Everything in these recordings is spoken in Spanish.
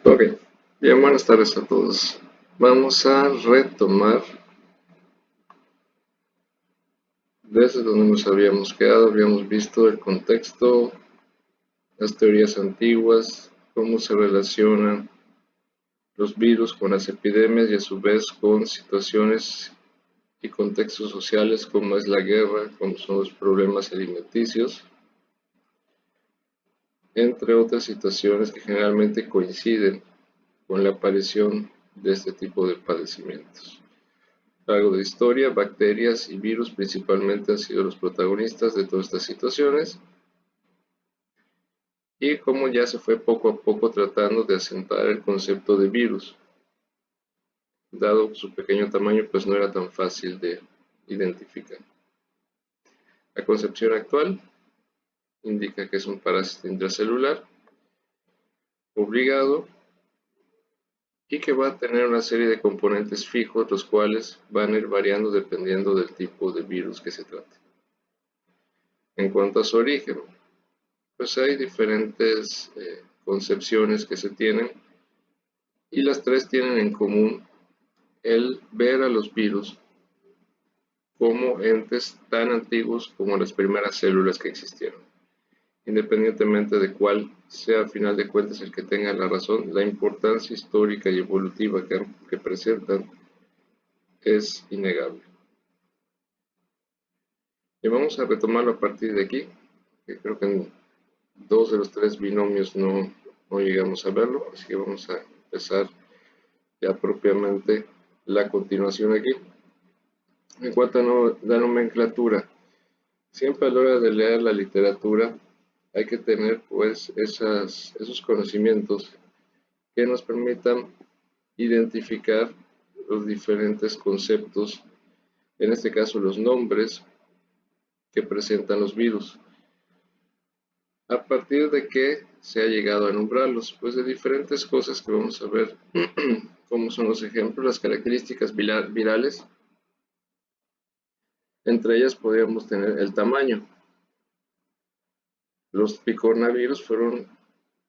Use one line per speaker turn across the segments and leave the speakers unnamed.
Ok, bien, buenas tardes a todos. Vamos a retomar desde donde nos habíamos quedado. Habíamos visto el contexto, las teorías antiguas, cómo se relacionan los virus con las epidemias y a su vez con situaciones y contextos sociales como es la guerra, como son los problemas alimenticios, entre otras situaciones que generalmente coinciden con la aparición de este tipo de padecimientos. Algo de historia, bacterias y virus principalmente han sido los protagonistas de todas estas situaciones y cómo ya se fue poco a poco tratando de asentar el concepto de virus. Dado su pequeño tamaño, pues no era tan fácil de identificar. La concepción actual indica que es un parásito intracelular obligado y que va a tener una serie de componentes fijos, los cuales van a ir variando dependiendo del tipo de virus que se trate. En cuanto a su origen, pues hay diferentes concepciones que se tienen y las tres tienen en común el ver a los virus como entes tan antiguos como las primeras células que existieron. Independientemente de cuál sea al final de cuentas el que tenga la razón, la importancia histórica y evolutiva que presentan es innegable. Y vamos a retomarlo a partir de aquí, que creo que en dos de los tres binomios no llegamos a verlo, así que vamos a empezar ya propiamente la continuación aquí. En cuanto a la nomenclatura, siempre a la hora de leer la literatura hay que tener pues esos conocimientos que nos permitan identificar los diferentes conceptos, en este caso los nombres que presentan los virus. ¿A partir de qué se ha llegado a nombrarlos? Pues de diferentes cosas que vamos a ver, como son los ejemplos, las características virales. Entre ellas podríamos tener el tamaño. Los picornavirus fueron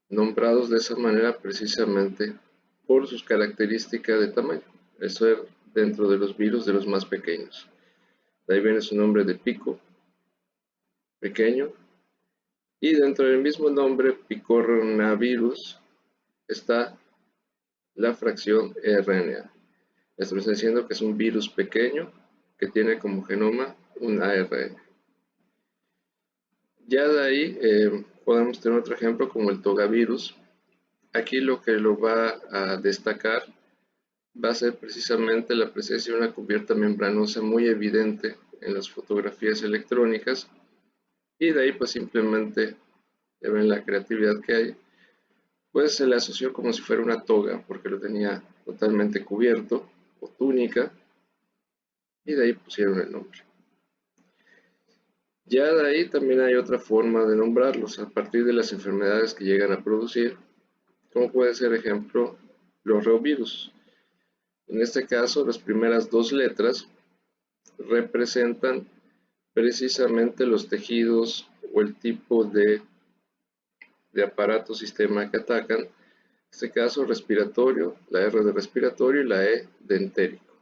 nombrados de esa manera precisamente por sus características de tamaño, eso es dentro de los virus de los más pequeños. De ahí viene su nombre de pico, pequeño, y dentro del mismo nombre picornavirus está la fracción RNA. Esto me está diciendo que es un virus pequeño que tiene como genoma un ARN. Ya de ahí podemos tener otro ejemplo como el togavirus. Aquí lo que lo va a destacar va a ser precisamente la presencia de una cubierta membranosa muy evidente en las fotografías electrónicas y de ahí pues simplemente ya ven la creatividad que hay, pues se le asoció como si fuera una toga porque lo tenía totalmente cubierto o túnica y de ahí pusieron el nombre. Ya de ahí también hay otra forma de nombrarlos a partir de las enfermedades que llegan a producir, como puede ser ejemplo los reovirus. En este caso, las primeras dos letras representan precisamente los tejidos o el tipo de aparato sistema que atacan. En este caso, respiratorio, la R de respiratorio y la E de entérico.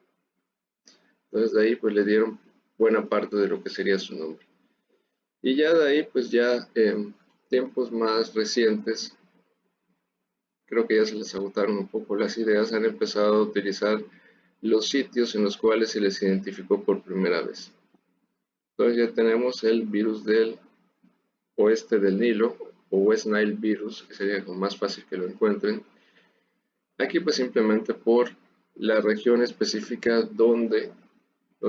Entonces de ahí pues le dieron buena parte de lo que sería su nombre. Y ya de ahí pues ya en tiempos más recientes, creo que ya se les agotaron un poco las ideas, han empezado a utilizar los sitios en los cuales se les identificó por primera vez. Entonces ya tenemos el virus del oeste del Nilo o West Nile virus, que sería más fácil que lo encuentren. Aquí pues simplemente por la región específica donde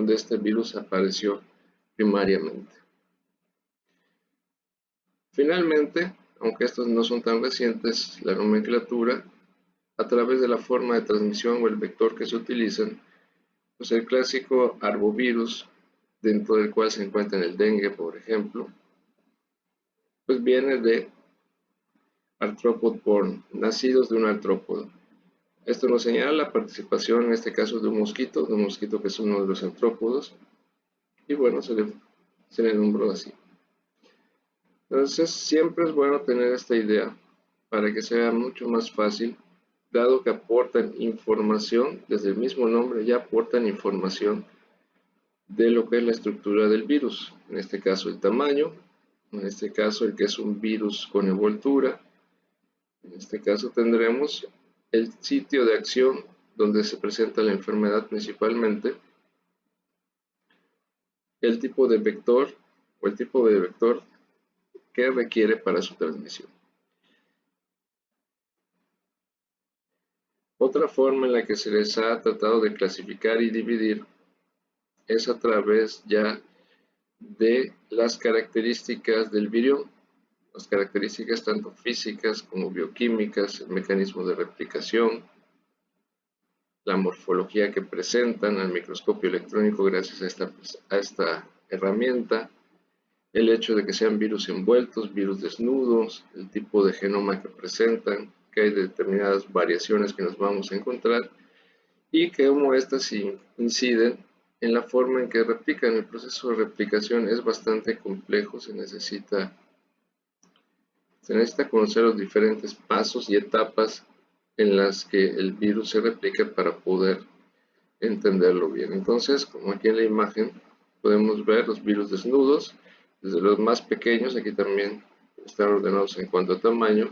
este virus apareció primariamente. Finalmente, aunque estos no son tan recientes, la nomenclatura, a través de la forma de transmisión o el vector que se utilizan, pues el clásico arbovirus, dentro del cual se encuentra el dengue, por ejemplo, pues viene de arthropod born, nacidos de un artrópodo. Esto nos señala la participación, en este caso, de un mosquito que es uno de los artrópodos, y bueno, se le nombró así. Entonces, siempre es bueno tener esta idea para que sea mucho más fácil dado que aportan información, desde el mismo nombre ya aportan información de lo que es la estructura del virus, en este caso el tamaño, en este caso el que es un virus con envoltura, en este caso tendremos el sitio de acción donde se presenta la enfermedad principalmente, el tipo de vector o el tipo de vector que requiere para su transmisión. Otra forma en la que se les ha tratado de clasificar y dividir es a través ya de las características del virión, las características tanto físicas como bioquímicas, el mecanismo de replicación, la morfología que presentan al microscopio electrónico gracias a esta herramienta, el hecho de que sean virus envueltos, virus desnudos, el tipo de genoma que presentan, que hay determinadas variaciones que nos vamos a encontrar y cómo estas inciden en la forma en que replican. El proceso de replicación es bastante complejo, se necesita conocer los diferentes pasos y etapas en las que el virus se replica para poder entenderlo bien. Entonces, como aquí en la imagen podemos ver los virus desnudos, desde los más pequeños, aquí también están ordenados en cuanto a tamaño,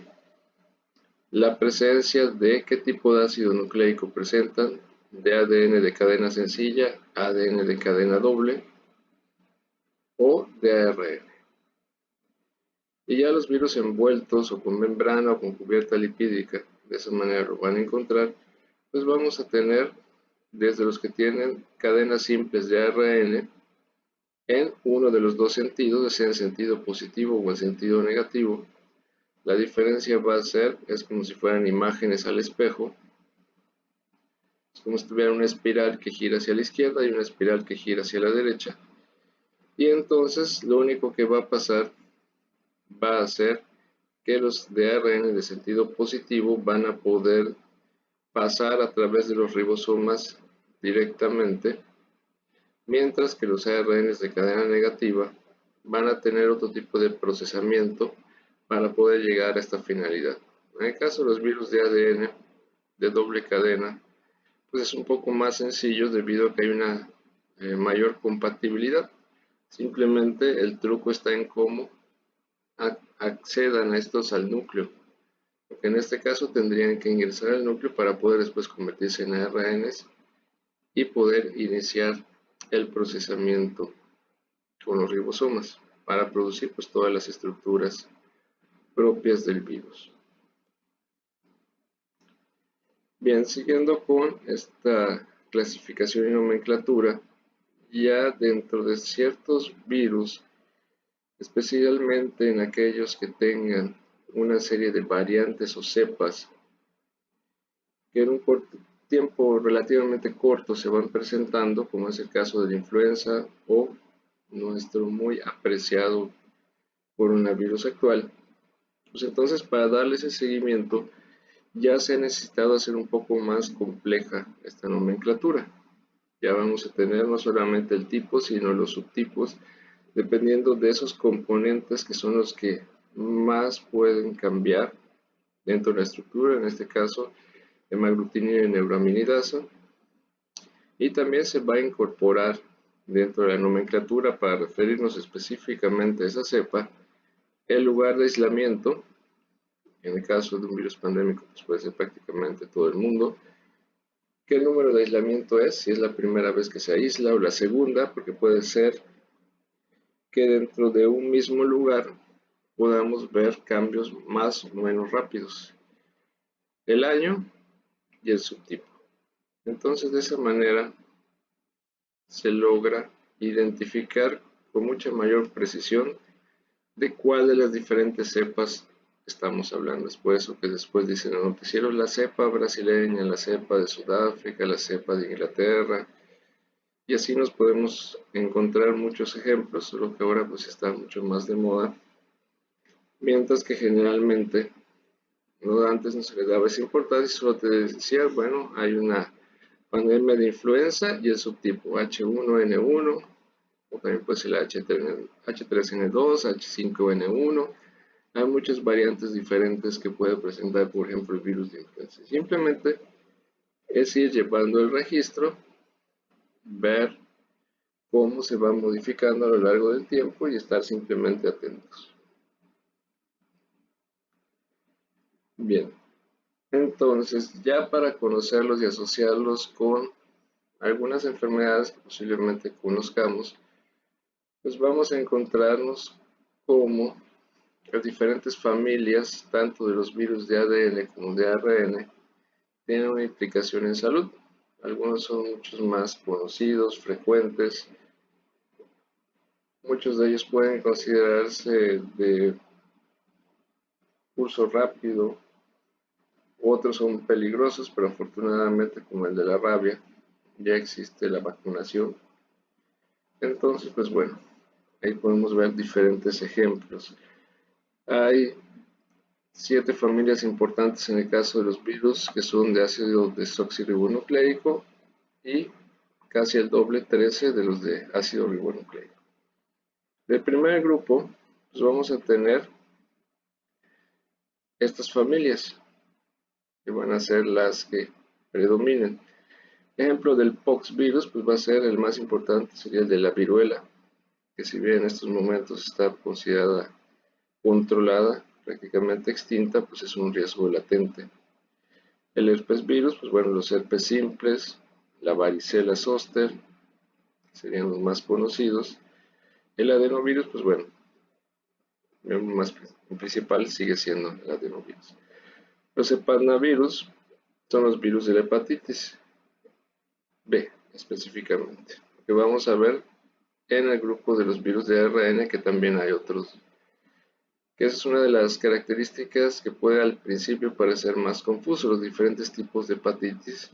la presencia de qué tipo de ácido nucleico presentan, de ADN de cadena sencilla, ADN de cadena doble o de ARN. Y ya los virus envueltos o con membrana o con cubierta lipídica, de esa manera lo van a encontrar, pues vamos a tener desde los que tienen cadenas simples de ARN en uno de los dos sentidos, sea en sentido positivo o en sentido negativo. La diferencia va a ser, es como si fueran imágenes al espejo, es como si tuviera una espiral que gira hacia la izquierda y una espiral que gira hacia la derecha. Y entonces lo único que va a pasar va a ser que los de ARN de sentido positivo van a poder pasar a través de los ribosomas directamente, mientras que los ARN de cadena negativa van a tener otro tipo de procesamiento para poder llegar a esta finalidad. En el caso de los virus de ADN de doble cadena, pues es un poco más sencillo debido a que hay una mayor compatibilidad. Simplemente el truco está en cómo accedan a estos al núcleo, porque en este caso tendrían que ingresar al núcleo para poder después convertirse en ARNs y poder iniciar el procesamiento con los ribosomas para producir pues todas las estructuras propias del virus. Bien, siguiendo con esta clasificación y nomenclatura, ya dentro de ciertos virus, especialmente en aquellos que tengan una serie de variantes o cepas que en un tiempo relativamente corto se van presentando, como es el caso de la influenza o nuestro muy apreciado coronavirus actual, pues entonces para darle ese seguimiento ya se ha necesitado hacer un poco más compleja esta nomenclatura. Ya vamos a tener no solamente el tipo, sino los subtipos, dependiendo de esos componentes que son los que más pueden cambiar dentro de la estructura, en este caso hemaglutinina y neuroaminidasa, y también se va a incorporar dentro de la nomenclatura para referirnos específicamente a esa cepa el lugar de aislamiento. En el caso de un virus pandémico pues puede ser prácticamente todo el mundo. ¿Qué número de aislamiento es? Si es la primera vez que se aísla o la segunda, porque puede ser que dentro de un mismo lugar podamos ver cambios más o menos rápidos. El año y el subtipo. Entonces de esa manera se logra identificar con mucha mayor precisión de cuál de las diferentes cepas estamos hablando. Es por eso que después dicen en el noticiero la cepa brasileña, la cepa de Sudáfrica, la cepa de Inglaterra, y así nos podemos encontrar muchos ejemplos, solo que ahora pues está mucho más de moda, mientras que generalmente antes no se le daba esa importancia, solo te decía, bueno, hay una pandemia de influenza y el subtipo H1N1, o también puede ser el H3N2, H5N1, Hay muchas variantes diferentes que puede presentar, por ejemplo, el virus de influenza. Simplemente es ir llevando el registro, ver cómo se va modificando a lo largo del tiempo y estar simplemente atentos. Bien, entonces ya para conocerlos y asociarlos con algunas enfermedades que posiblemente conozcamos, pues vamos a encontrarnos como las diferentes familias, tanto de los virus de ADN como de ARN, tienen una implicación en salud. Algunos son muchos más conocidos, frecuentes. Muchos de ellos pueden considerarse de curso rápido, otros son peligrosos, pero afortunadamente, como el de la rabia, ya existe la vacunación. Entonces, pues bueno, ahí podemos ver diferentes ejemplos. Hay 7 familias importantes en el caso de los virus que son de ácido desoxirribonucleico y casi el doble, 13, de los de ácido ribonucleico. Del primer grupo, pues vamos a tener estas familias que van a ser las que predominen. Ejemplo del pox virus, pues va a ser el más importante, sería el de la viruela, que si bien en estos momentos está considerada controlada, prácticamente extinta, pues es un riesgo latente. El herpes virus, pues bueno, los herpes simples, la varicela zoster, serían los más conocidos. El adenovirus, pues bueno, el más principal sigue siendo el adenovirus. Los hepatnavirus son los virus de la hepatitis B, específicamente, que vamos a ver en el grupo de los virus de ARN, que también hay otros, que esa es una de las características que puede al principio parecer más confuso. Los diferentes tipos de hepatitis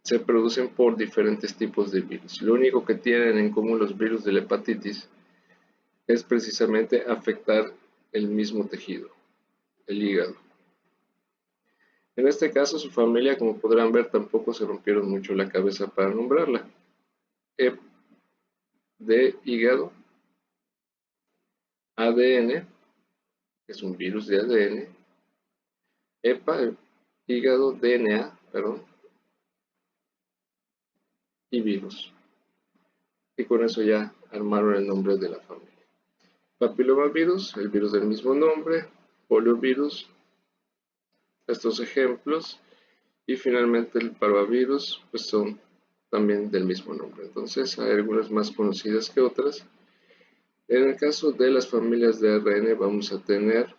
se producen por diferentes tipos de virus. Lo único que tienen en común los virus de la hepatitis es precisamente afectar el mismo tejido, el hígado. En este caso, su familia, como podrán ver, tampoco se rompieron mucho la cabeza para nombrarla. Hep de hígado, ADN, que es un virus de ADN, HEPA, hígado, DNA, perdón, y virus. Y con eso ya armaron el nombre de la familia. Papilomavirus, el virus del mismo nombre, poliovirus, estos ejemplos, y finalmente el parvovirus, pues son también del mismo nombre. Entonces hay algunas más conocidas que otras. En el caso de las familias de ARN vamos a tener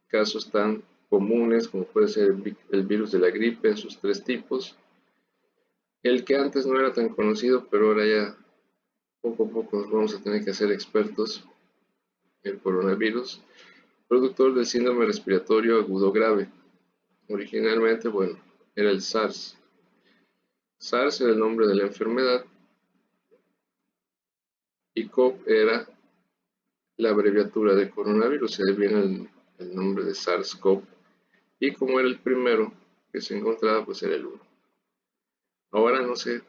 casos tan comunes como puede ser el virus de la gripe en sus 3 tipos, el que antes no era tan conocido, pero ahora ya poco a poco nos vamos a tener que hacer expertos, el coronavirus, productor del síndrome respiratorio agudo grave. Originalmente, bueno, era el SARS. SARS era el nombre de la enfermedad y CoV era la abreviatura de coronavirus, se viene el nombre de SARS-CoV, y como era el primero que se encontraba, pues era el 1. Ahora no sé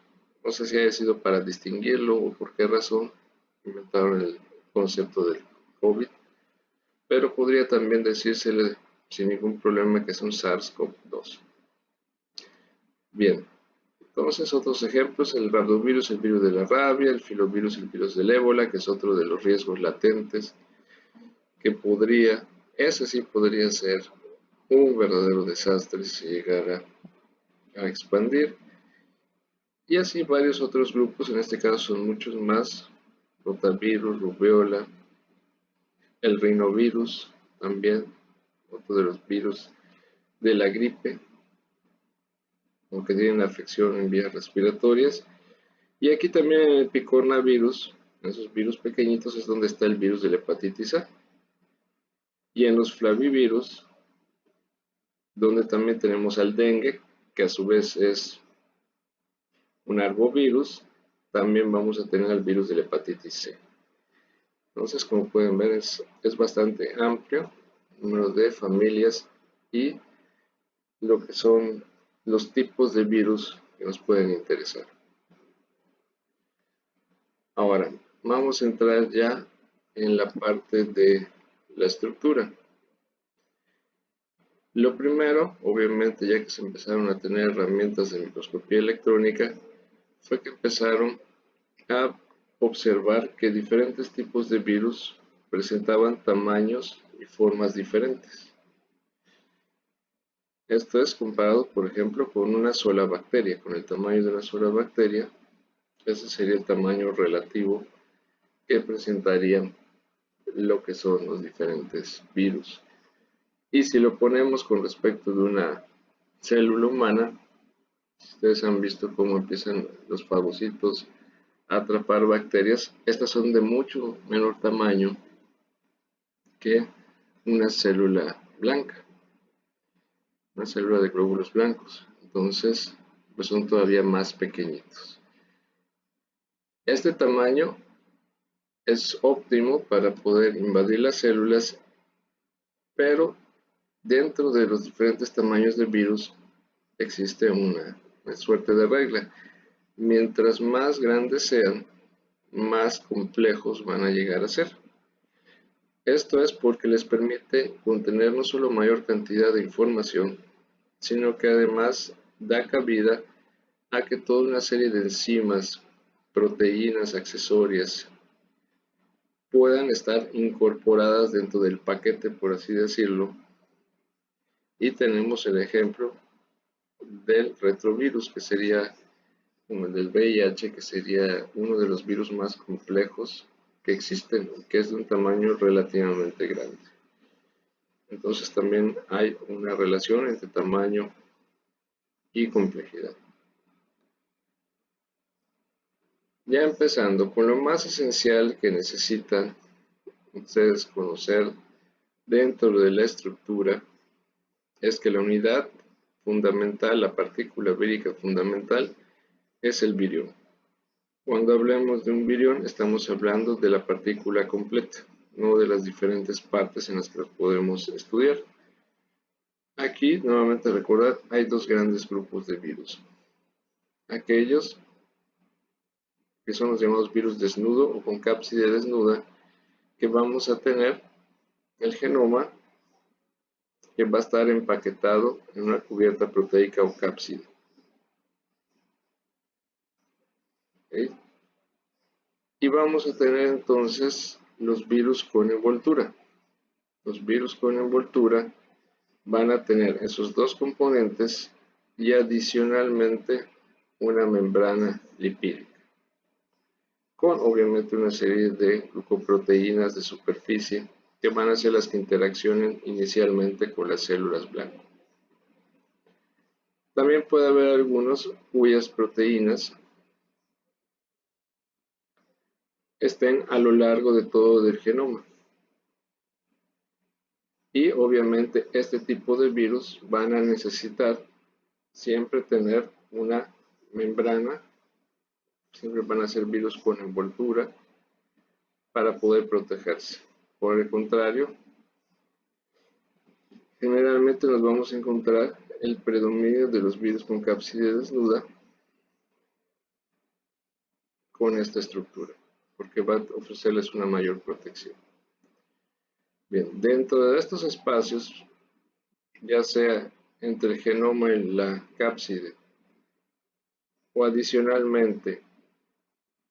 si haya sido para distinguirlo o por qué razón inventaron el concepto del COVID, pero podría también decírsele sin ningún problema que es un SARS-CoV-2. Bien, entonces otros ejemplos, el rhabdovirus, el virus de la rabia, el filovirus, el virus del ébola, que es otro de los riesgos latentes, que ese sí podría ser un verdadero desastre si llegara a expandir. Y así varios otros grupos, en este caso son muchos más, rotavirus, rubiola, el rinovirus también, otro de los virus de la gripe, aunque tienen afección en vías respiratorias. Y aquí también en el picornavirus, en esos virus pequeñitos es donde está el virus de la hepatitis A. Y en los flavivirus, donde también tenemos al dengue, que a su vez es un arbovirus, también vamos a tener el virus de la hepatitis C. Entonces, como pueden ver, es bastante amplio el número de familias y lo que son los tipos de virus que nos pueden interesar. Ahora, vamos a entrar ya en la parte de la estructura. Lo primero, obviamente, ya que se empezaron a tener herramientas de microscopía electrónica, fue que empezaron a observar que diferentes tipos de virus presentaban tamaños y formas diferentes. Esto es comparado, por ejemplo, con una sola bacteria, con el tamaño de una sola bacteria. Ese sería el tamaño relativo que presentarían lo que son los diferentes virus. Y si lo ponemos con respecto de una célula humana, ustedes han visto cómo empiezan los fagocitos a atrapar bacterias. Estas son de mucho menor tamaño que una célula blanca, una célula de glóbulos blancos. Entonces, pues son todavía más pequeñitos. Este tamaño es óptimo para poder invadir las células, pero dentro de los diferentes tamaños de virus existe una suerte de regla. Mientras más grandes sean, más complejos van a llegar a ser. Esto es porque les permite contener no solo mayor cantidad de información, sino que además da cabida a que toda una serie de enzimas, proteínas accesorias puedan estar incorporadas dentro del paquete, por así decirlo. Y tenemos el ejemplo del retrovirus, que sería como el del VIH, que sería uno de los virus más complejos que existen, que es de un tamaño relativamente grande. Entonces también hay una relación entre tamaño y complejidad. Ya empezando con lo más esencial que necesitan ustedes conocer dentro de la estructura, es que la unidad fundamental, la partícula vírica fundamental, es el virión. Cuando hablemos de un virión, estamos hablando de la partícula completa, no de las diferentes partes en las que podemos estudiar. Aquí, nuevamente recordar, hay dos grandes grupos de virus. Aquellos que son los llamados virus desnudo o con cápside desnuda, que vamos a tener el genoma que va a estar empaquetado en una cubierta proteica o cápside. ¿Okay? Y vamos a tener entonces los virus con envoltura. Los virus con envoltura van a tener esos dos componentes y adicionalmente una membrana lipídica, con obviamente una serie de glucoproteínas de superficie que van a ser las que interaccionen inicialmente con las células blanco. También puede haber algunos cuyas proteínas estén a lo largo de todo el genoma. Y obviamente este tipo de virus van a necesitar siempre tener una membrana, siempre van a ser virus con envoltura para poder protegerse. Por el contrario, generalmente nos vamos a encontrar el predominio de los virus con cápside desnuda con esta estructura, porque va a ofrecerles una mayor protección. Bien, dentro de estos espacios, ya sea entre el genoma y la cápside, o adicionalmente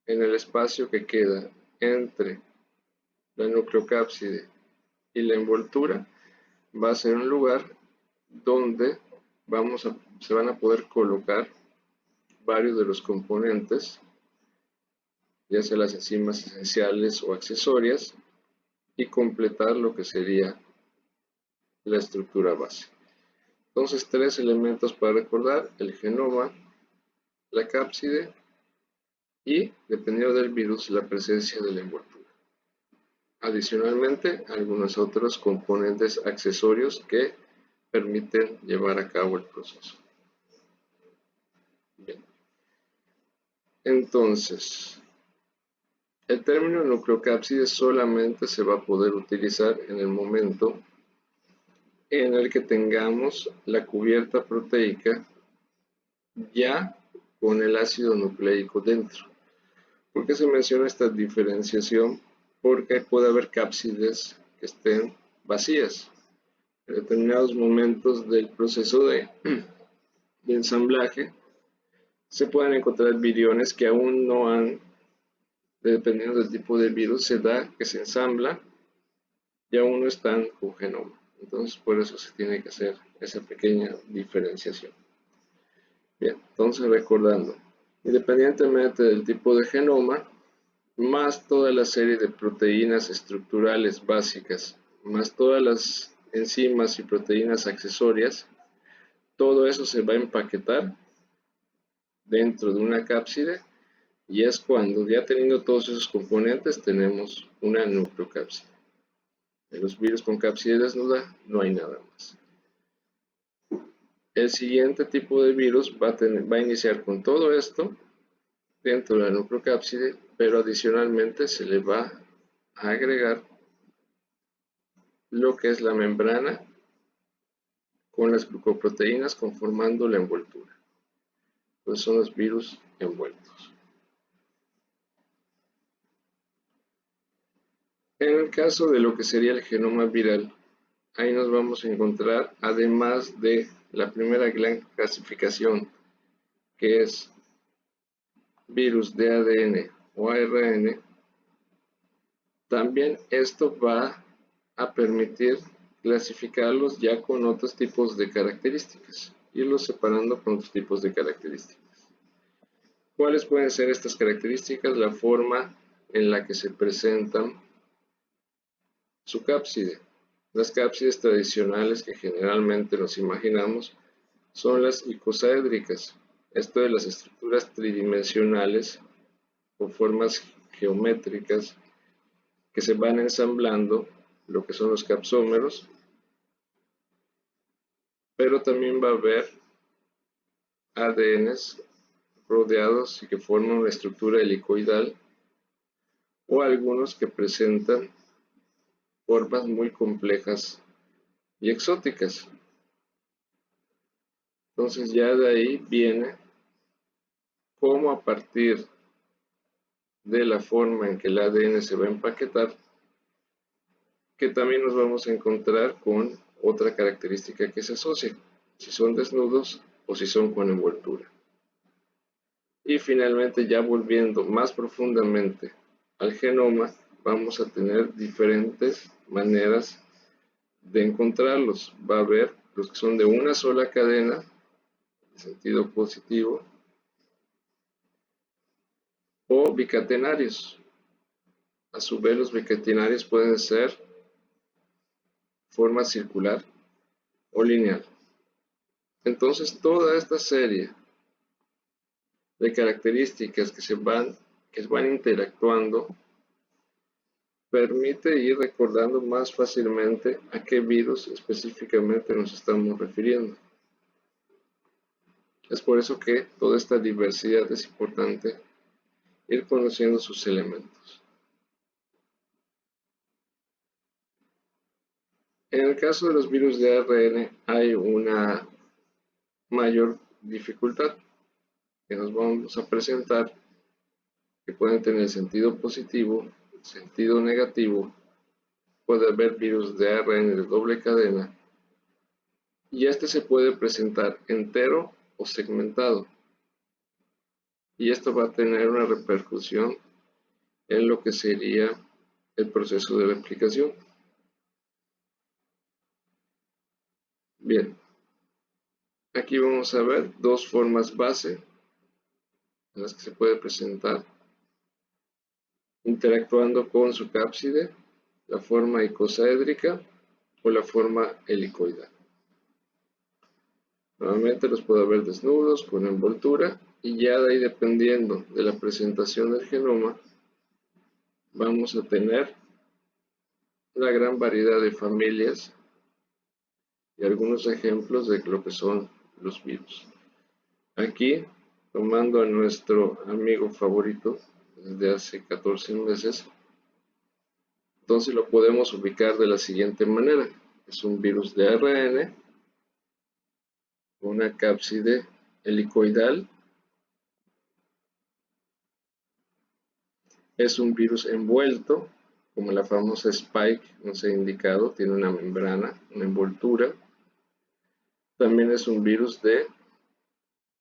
en el espacio que queda entre la nucleocápside y la envoltura, va a ser un lugar donde se van a poder colocar varios de los componentes, ya sea las enzimas esenciales o accesorias, y completar lo que sería la estructura base. Entonces, tres elementos para recordar: el genoma, la cápside y, dependiendo del virus, la presencia de la envoltura. Adicionalmente, algunos otros componentes accesorios que permiten llevar a cabo el proceso. Bien. Entonces, el término nucleocápside solamente se va a poder utilizar en el momento en el que tengamos la cubierta proteica ya con el ácido nucleico dentro. ¿Por qué se menciona esta diferenciación? Porque puede haber cápsides que estén vacías. en determinados momentos del proceso de ensamblaje, se pueden encontrar viriones que aún no han, dependiendo del tipo de virus, se da que se ensambla y aún no están con genoma. Entonces, por eso se tiene que hacer esa pequeña diferenciación. Bien, entonces recordando, independientemente del tipo de genoma, más toda la serie de proteínas estructurales básicas, más todas las enzimas y proteínas accesorias, todo eso se va a empaquetar dentro de una cápside y es cuando, ya teniendo todos esos componentes, tenemos una nucleocápside. En los virus con cápside desnuda no hay nada más. El siguiente tipo de virus va a iniciar con todo esto dentro de la nucleocápside, pero adicionalmente se le va a agregar lo que es la membrana con las glucoproteínas conformando la envoltura. Pues son los virus envueltos. En el caso de lo que sería el genoma viral, ahí nos vamos a encontrar, además de la primera gran clasificación, que es virus de ADN o ARN, también esto va a permitir clasificarlos ya con otros tipos de características, irlos separando con otros tipos de características. ¿Cuáles pueden ser estas características? La forma en la que se presentan su cápside. Las cápsides tradicionales que generalmente nos imaginamos son las icosaédricas, esto de las estructuras tridimensionales o formas geométricas que se van ensamblando, lo que son los capsómeros, pero también va a haber ADNs rodeados y que forman una estructura helicoidal, o algunos que presentan formas muy complejas y exóticas. Entonces ya de ahí viene cómo, a partir de la forma en que el ADN se va a empaquetar, que también nos vamos a encontrar con otra característica que se asocia, si son desnudos o si son con envoltura. Y finalmente, ya volviendo más profundamente al genoma, vamos a tener diferentes maneras de encontrarlos. Va a haber los que son de una sola cadena, en sentido positivo, o bicatenarios. A su vez, los bicatenarios pueden ser forma circular o lineal. Entonces, toda esta serie de características que van interactuando permite ir recordando más fácilmente a qué virus específicamente nos estamos refiriendo. Es por eso que toda esta diversidad es importante ir conociendo sus elementos. En el caso de los virus de ARN hay una mayor dificultad que nos vamos a presentar, que pueden tener sentido positivo, sentido negativo. Puede haber virus de ARN de doble cadena y este se puede presentar entero o segmentado, y esto va a tener una repercusión en lo que sería el proceso de replicación. Bien, aquí vamos a ver dos formas base en las que se puede presentar interactuando con su cápside, la forma icosaédrica o la forma helicoidal. Nuevamente los puede ver desnudos, con envoltura, y ya de ahí, dependiendo de la presentación del genoma, vamos a tener una gran variedad de familias y algunos ejemplos de lo que son los virus. Aquí, tomando a nuestro amigo favorito desde hace 14 meses, entonces lo podemos ubicar de la siguiente manera. Es un virus de ARN, una cápside helicoidal, es un virus envuelto, como la famosa spike nos ha indicado, tiene una membrana, una envoltura. También es un virus de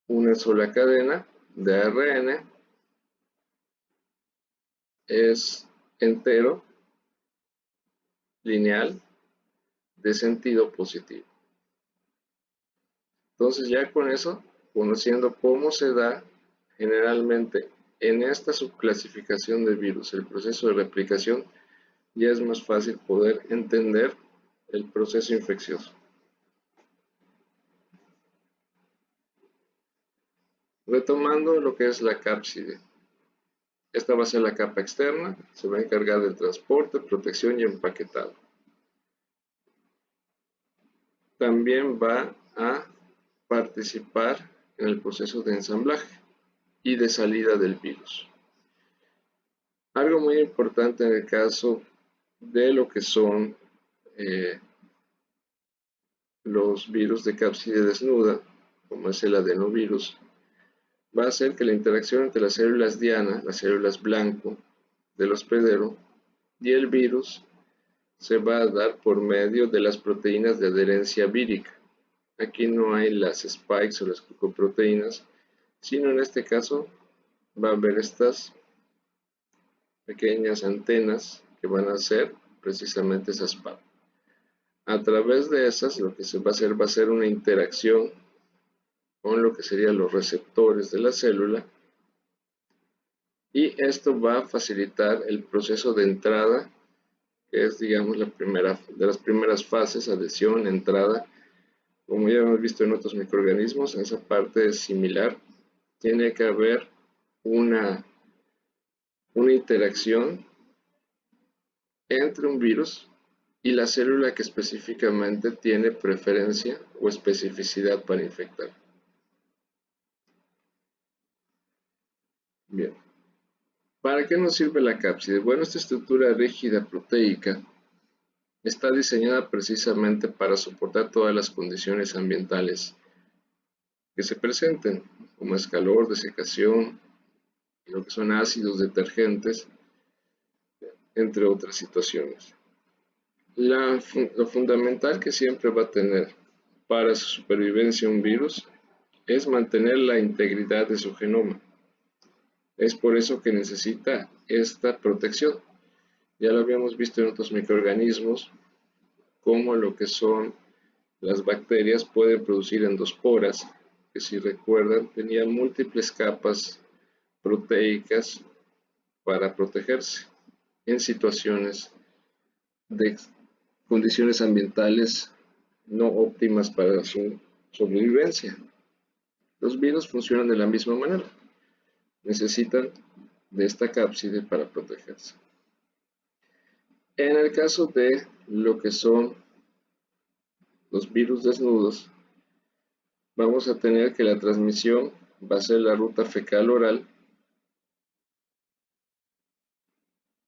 una sola cadena de ARN, es entero, lineal, de sentido positivo. Entonces ya con eso, conociendo cómo se da generalmente en esta subclasificación de virus el proceso de replicación, ya es más fácil poder entender el proceso infeccioso. Retomando lo que es la cápside. Esta va a ser la capa externa, se va a encargar del transporte, protección y empaquetado. También va a participar en el proceso de ensamblaje y de salida del virus. Algo muy importante en el caso de lo que son los virus de cápside desnuda, como es el adenovirus, va a hacer que la interacción entre las células diana, las células blanco del hospedero, y el virus se va a dar por medio de las proteínas de adherencia vírica. Aquí no hay las spikes o las glucoproteínas, sino en este caso va a haber estas pequeñas antenas que van a ser precisamente esas patas. A través de esas lo que se va a ser una interacción con lo que serían los receptores de la célula, y esto va a facilitar el proceso de entrada, que es, digamos, la primera de las primeras fases: adhesión, entrada. Como ya hemos visto en otros microorganismos, esa parte es similar. Tiene que haber una interacción entre un virus y la célula que específicamente tiene preferencia o especificidad para infectar. Bien. ¿Para qué nos sirve la cápside? Bueno, esta estructura rígida proteica está diseñada precisamente para soportar todas las condiciones ambientales que se presenten, como es calor, desecación, lo que son ácidos detergentes, entre otras situaciones. Lo fundamental que siempre va a tener para su supervivencia un virus es mantener la integridad de su genoma. Es por eso que necesita esta protección. Ya lo habíamos visto en otros microorganismos, como lo que son las bacterias pueden producir endosporas, que si recuerdan tenían múltiples capas proteicas para protegerse en situaciones de condiciones ambientales no óptimas para su sobrevivencia. Los virus funcionan de la misma manera. Necesitan de esta cápside para protegerse. En el caso de lo que son los virus desnudos, vamos a tener que la transmisión va a ser la ruta fecal-oral,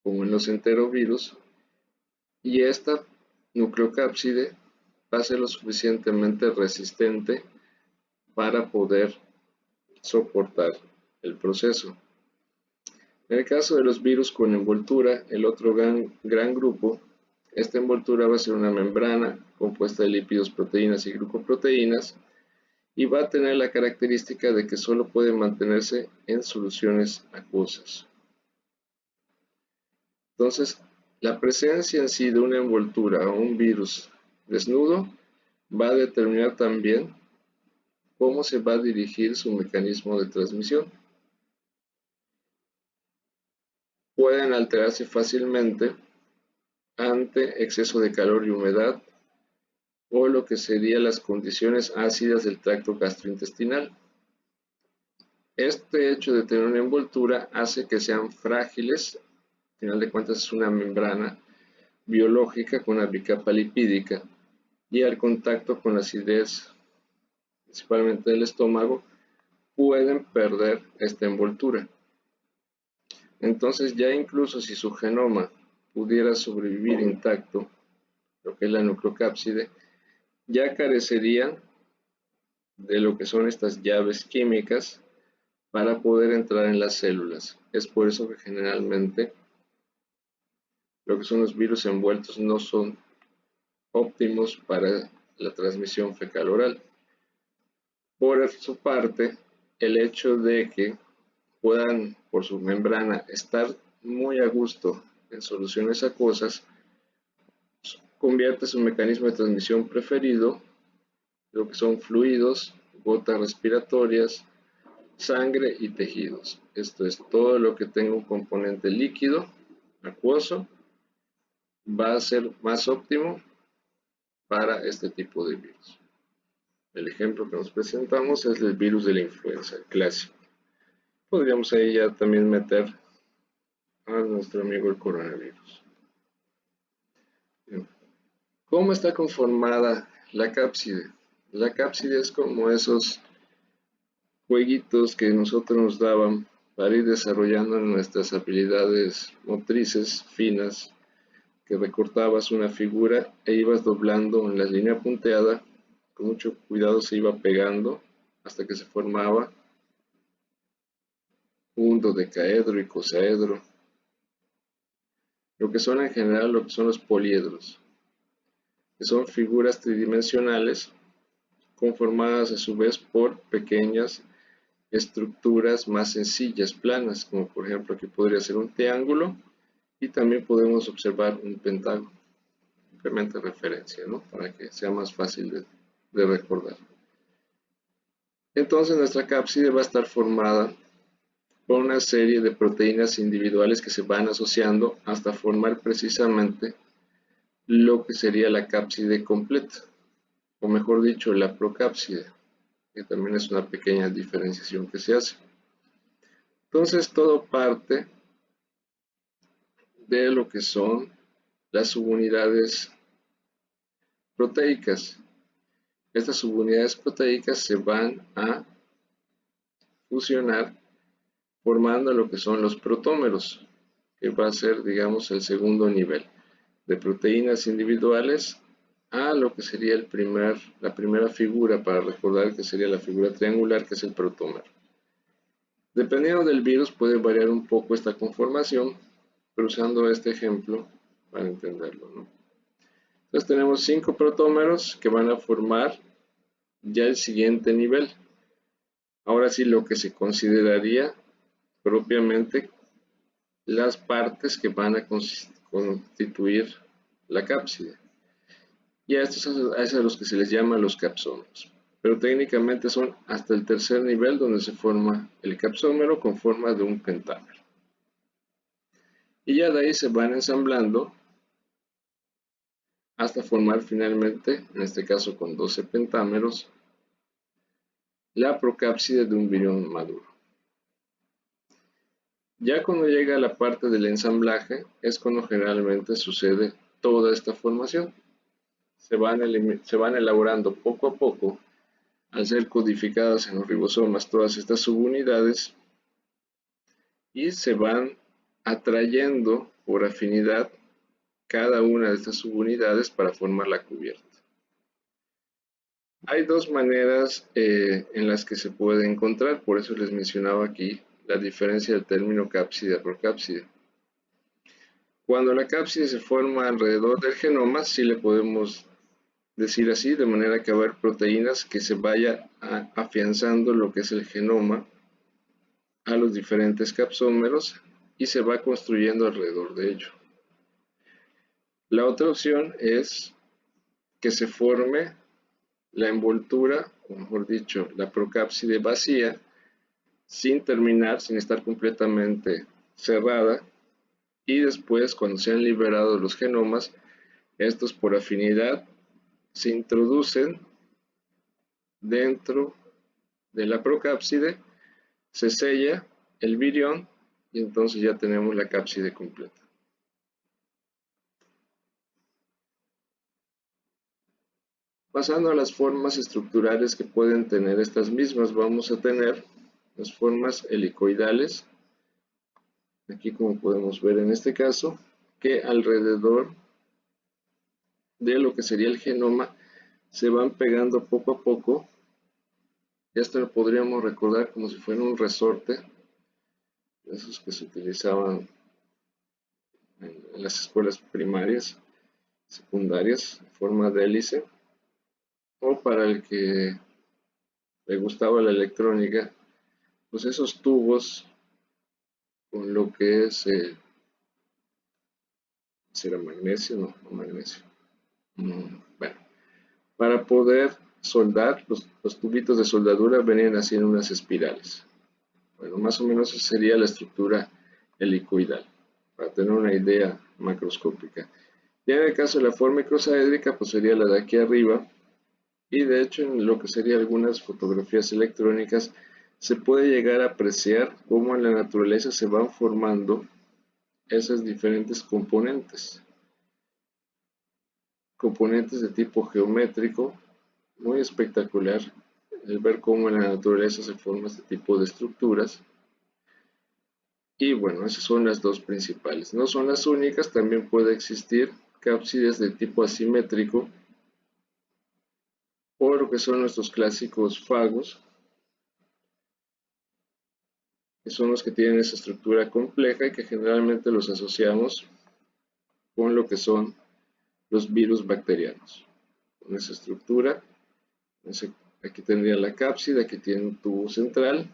como en los enterovirus, y esta nucleocápside va a ser lo suficientemente resistente para poder soportar el proceso. En el caso de los virus con envoltura, el otro gran grupo, esta envoltura va a ser una membrana compuesta de lípidos, proteínas y glucoproteínas, y va a tener la característica de que solo puede mantenerse en soluciones acuosas. Entonces, la presencia en sí de una envoltura o un virus desnudo va a determinar también cómo se va a dirigir su mecanismo de transmisión. Pueden alterarse fácilmente ante exceso de calor y humedad, o lo que serían las condiciones ácidas del tracto gastrointestinal. Este hecho de tener una envoltura hace que sean frágiles. Al final de cuentas es una membrana biológica con una bicapa lipídica, y al contacto con la acidez, principalmente del estómago, pueden perder esta envoltura. Entonces, ya incluso si su genoma pudiera sobrevivir intacto, lo que es la nucleocápside, ya carecerían de lo que son estas llaves químicas para poder entrar en las células. Es por eso que generalmente lo que son los virus envueltos no son óptimos para la transmisión fecal-oral. Por su parte, el hecho de que puedan, por su membrana, estar muy a gusto en soluciones acuosas, convierte su mecanismo de transmisión preferido, lo que son fluidos, gotas respiratorias, sangre y tejidos. Esto es todo lo que tenga un componente líquido, acuoso, va a ser más óptimo para este tipo de virus. El ejemplo que nos presentamos es el virus de la influenza, el clásico. Podríamos ahí ya también meter a nuestro amigo el coronavirus. Bien. ¿Cómo está conformada la cápside? La cápside es como esos jueguitos que nosotros nos daban para ir desarrollando nuestras habilidades motrices finas, que recortabas una figura e ibas doblando en la línea punteada, con mucho cuidado se iba pegando hasta que se formaba un dodecaedro y cosaedro, lo que son en general lo que son los poliedros, que son figuras tridimensionales conformadas a su vez por pequeñas estructuras más sencillas, planas, como por ejemplo aquí podría ser un triángulo y también podemos observar un pentágono, simplemente referencia, ¿no? Para que sea más fácil de recordar. Entonces nuestra cápside va a estar formada por una serie de proteínas individuales que se van asociando hasta formar precisamente lo que sería la cápside completa, o mejor dicho, la procápside, que también es una pequeña diferenciación que se hace. Entonces todo parte de lo que son las subunidades proteicas. Estas subunidades proteicas se van a fusionar formando lo que son los protómeros, que va a ser, digamos, el segundo nivel de proteínas individuales a lo que sería la primera figura para recordar que sería la figura triangular, que es el protómero. Dependiendo del virus puede variar un poco esta conformación, pero usando este ejemplo para entenderlo, ¿no? Entonces tenemos 5 protómeros que van a formar ya el siguiente nivel. Ahora sí, lo que se consideraría propiamente las partes que van a constituir la cápside. Y a estos es a los que se les llama los capsómeros. Pero técnicamente son hasta el tercer nivel donde se forma el capsómero con forma de un pentámero. Y ya de ahí se van ensamblando hasta formar finalmente, en este caso con 12 pentámeros, la procápside de un virión maduro. Ya cuando llega a la parte del ensamblaje es cuando generalmente sucede toda esta formación. Se van elaborando poco a poco, al ser codificadas en los ribosomas todas estas subunidades, y se van atrayendo por afinidad cada una de estas subunidades para formar la cubierta. Hay dos maneras en las que se puede encontrar, por eso les mencionaba aquí la diferencia del término cápside a procápside. Cuando la cápside se forma alrededor del genoma, sí le podemos decir así, de manera que va a haber proteínas que se vaya afianzando lo que es el genoma a los diferentes capsómeros y se va construyendo alrededor de ello. La otra opción es que se forme la envoltura, o mejor dicho, la procápside vacía, sin terminar, sin estar completamente cerrada, y después, cuando se han liberado los genomas, estos por afinidad se introducen dentro de la procápside, se sella el virión y entonces ya tenemos la cápside completa. Pasando a las formas estructurales que pueden tener estas mismas, vamos a tener las formas helicoidales, aquí como podemos ver en este caso, que alrededor de lo que sería el genoma se van pegando poco a poco. Esto lo podríamos recordar como si fuera un resorte, esos que se utilizaban en en las escuelas primarias, secundarias, en forma de hélice, o para el que le gustaba la electrónica, pues esos tubos con lo que es, ¿será magnesio? No, no magnesio. Bueno, para poder soldar, los tubitos de soldadura venían así en unas espirales. Bueno, más o menos esa sería la estructura helicoidal, para tener una idea macroscópica. Ya en el caso de la forma icrosaédrica, pues sería la de aquí arriba, y de hecho en lo que serían algunas fotografías electrónicas, se puede llegar a apreciar cómo en la naturaleza se van formando esos diferentes componentes. Componentes de tipo geométrico, muy espectacular el ver cómo en la naturaleza se forma este tipo de estructuras. Y bueno, esas son las dos principales. No son las únicas, también puede existir cápsides de tipo asimétrico, o lo que son nuestros clásicos fagos, que son los que tienen esa estructura compleja y que generalmente los asociamos con lo que son los virus bacterianos. Con esa estructura, aquí tendría la cápside, aquí tiene un tubo central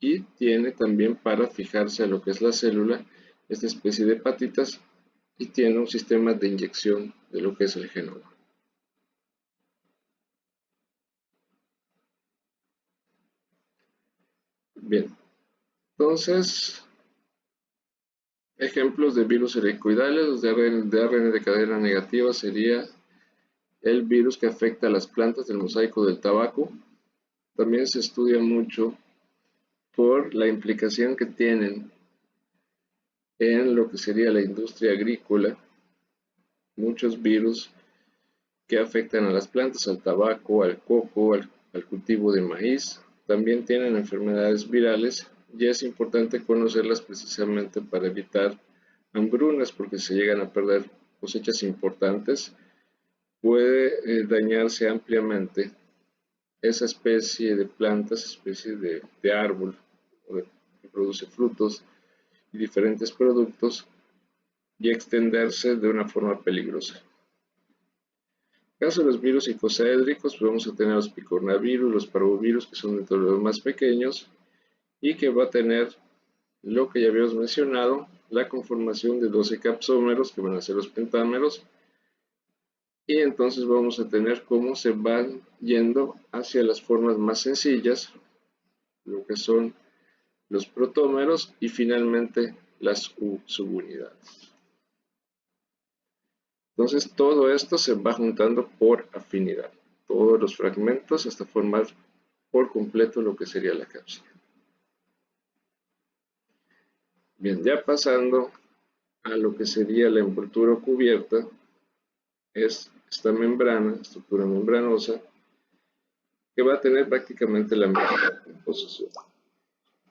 y tiene también para fijarse a lo que es la célula esta especie de patitas y tiene un sistema de inyección de lo que es el genoma. Bien, entonces, ejemplos de virus helicoidales de ARN de cadena negativa sería el virus que afecta a las plantas del mosaico del tabaco. También se estudia mucho por la implicación que tienen en lo que sería la industria agrícola, muchos virus que afectan a las plantas, al tabaco, al coco, al cultivo de maíz. También tienen enfermedades virales y es importante conocerlas precisamente para evitar hambrunas, porque se llegan a perder cosechas importantes, puede dañarse ampliamente esa especie de plantas, especie de árbol que produce frutos y diferentes productos y extenderse de una forma peligrosa. En el caso de los virus icosaédricos, pues vamos a tener los picornavirus, los parvovirus, que son dentro de los más pequeños y que va a tener lo que ya habíamos mencionado, la conformación de 12 capsómeros, que van a ser los pentámeros, y entonces vamos a tener cómo se van yendo hacia las formas más sencillas, lo que son los protómeros y finalmente las subunidades. Entonces todo esto se va juntando por afinidad, todos los fragmentos hasta formar por completo lo que sería la cápsula. Bien, ya pasando a lo que sería la envoltura cubierta, es esta membrana, estructura membranosa, que va a tener prácticamente la misma composición.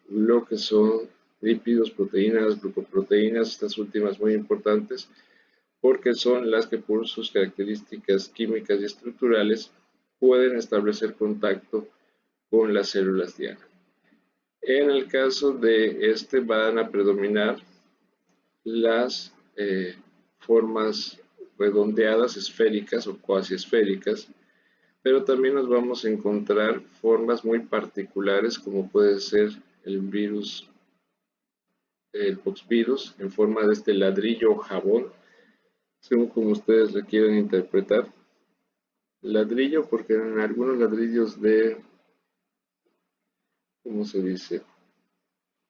Lo que son lípidos, proteínas, glucoproteínas, estas últimas muy importantes, porque son las que por sus características químicas y estructurales pueden establecer contacto con las células diana. En el caso de este van a predominar las formas redondeadas, esféricas o cuasi esféricas, pero también nos vamos a encontrar formas muy particulares como puede ser el virus, el poxvirus, en forma de este ladrillo o jabón, según como ustedes lo quieran interpretar. Ladrillo porque en algunos ladrillos de, ¿cómo se dice?,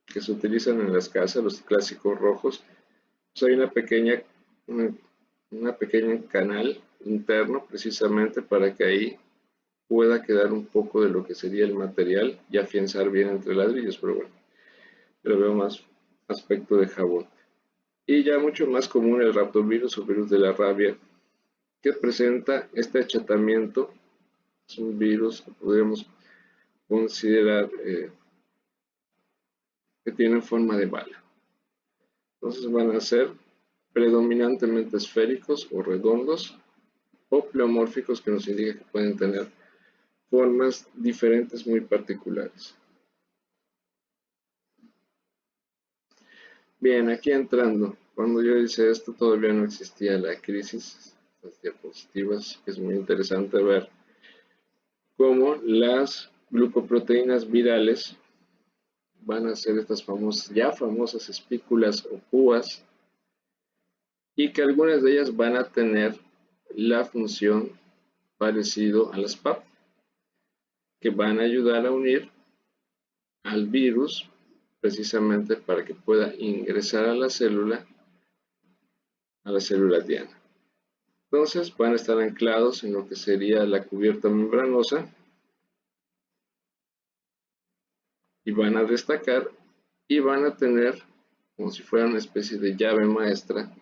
que se utilizan en las casas, los clásicos rojos, pues hay una pequeña canal interno precisamente para que ahí pueda quedar un poco de lo que sería el material y afianzar bien entre ladrillos, pero bueno, lo veo más aspecto de jabón. Y ya mucho más común el raptovirus o virus de la rabia, que presenta este achatamiento. Es un virus que podríamos considerar que tiene forma de bala. Entonces van a ser predominantemente esféricos o redondos o pleomórficos, que nos indica que pueden tener formas diferentes muy particulares. Bien, aquí entrando Cuando yo hice esto todavía no existía la crisis. Estas diapositivas, es muy interesante ver cómo las glucoproteínas virales van a ser estas famosas espículas o púas, y que algunas de ellas van a tener la función parecido a las PAP, que van a ayudar a unir al virus precisamente para que pueda ingresar a la célula diana. Entonces van a estar anclados en lo que sería la cubierta membranosa y van a destacar y van a tener, como si fuera una especie de llave maestra,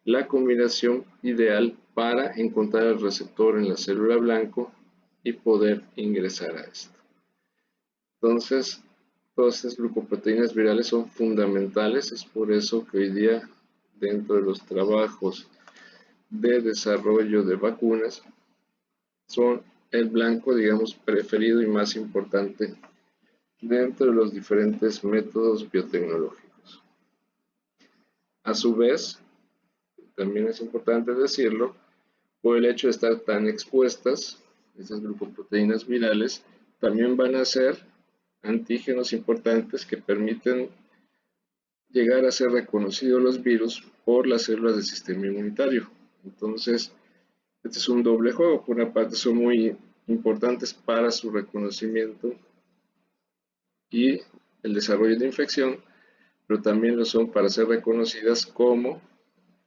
la combinación ideal para encontrar el receptor en la célula blanco y poder ingresar a esta. Entonces, todas estas glucoproteínas virales son fundamentales, es por eso que hoy día dentro de los trabajos de desarrollo de vacunas son el blanco, digamos, preferido y más importante dentro de los diferentes métodos biotecnológicos. A su vez, también es importante decirlo, por el hecho de estar tan expuestas, esas glucoproteínas virales también van a ser antígenos importantes que permiten llegar a ser reconocidos los virus por las células del sistema inmunitario. Entonces, este es un doble juego. Por una parte son muy importantes para su reconocimiento y el desarrollo de infección, pero también lo son para ser reconocidas como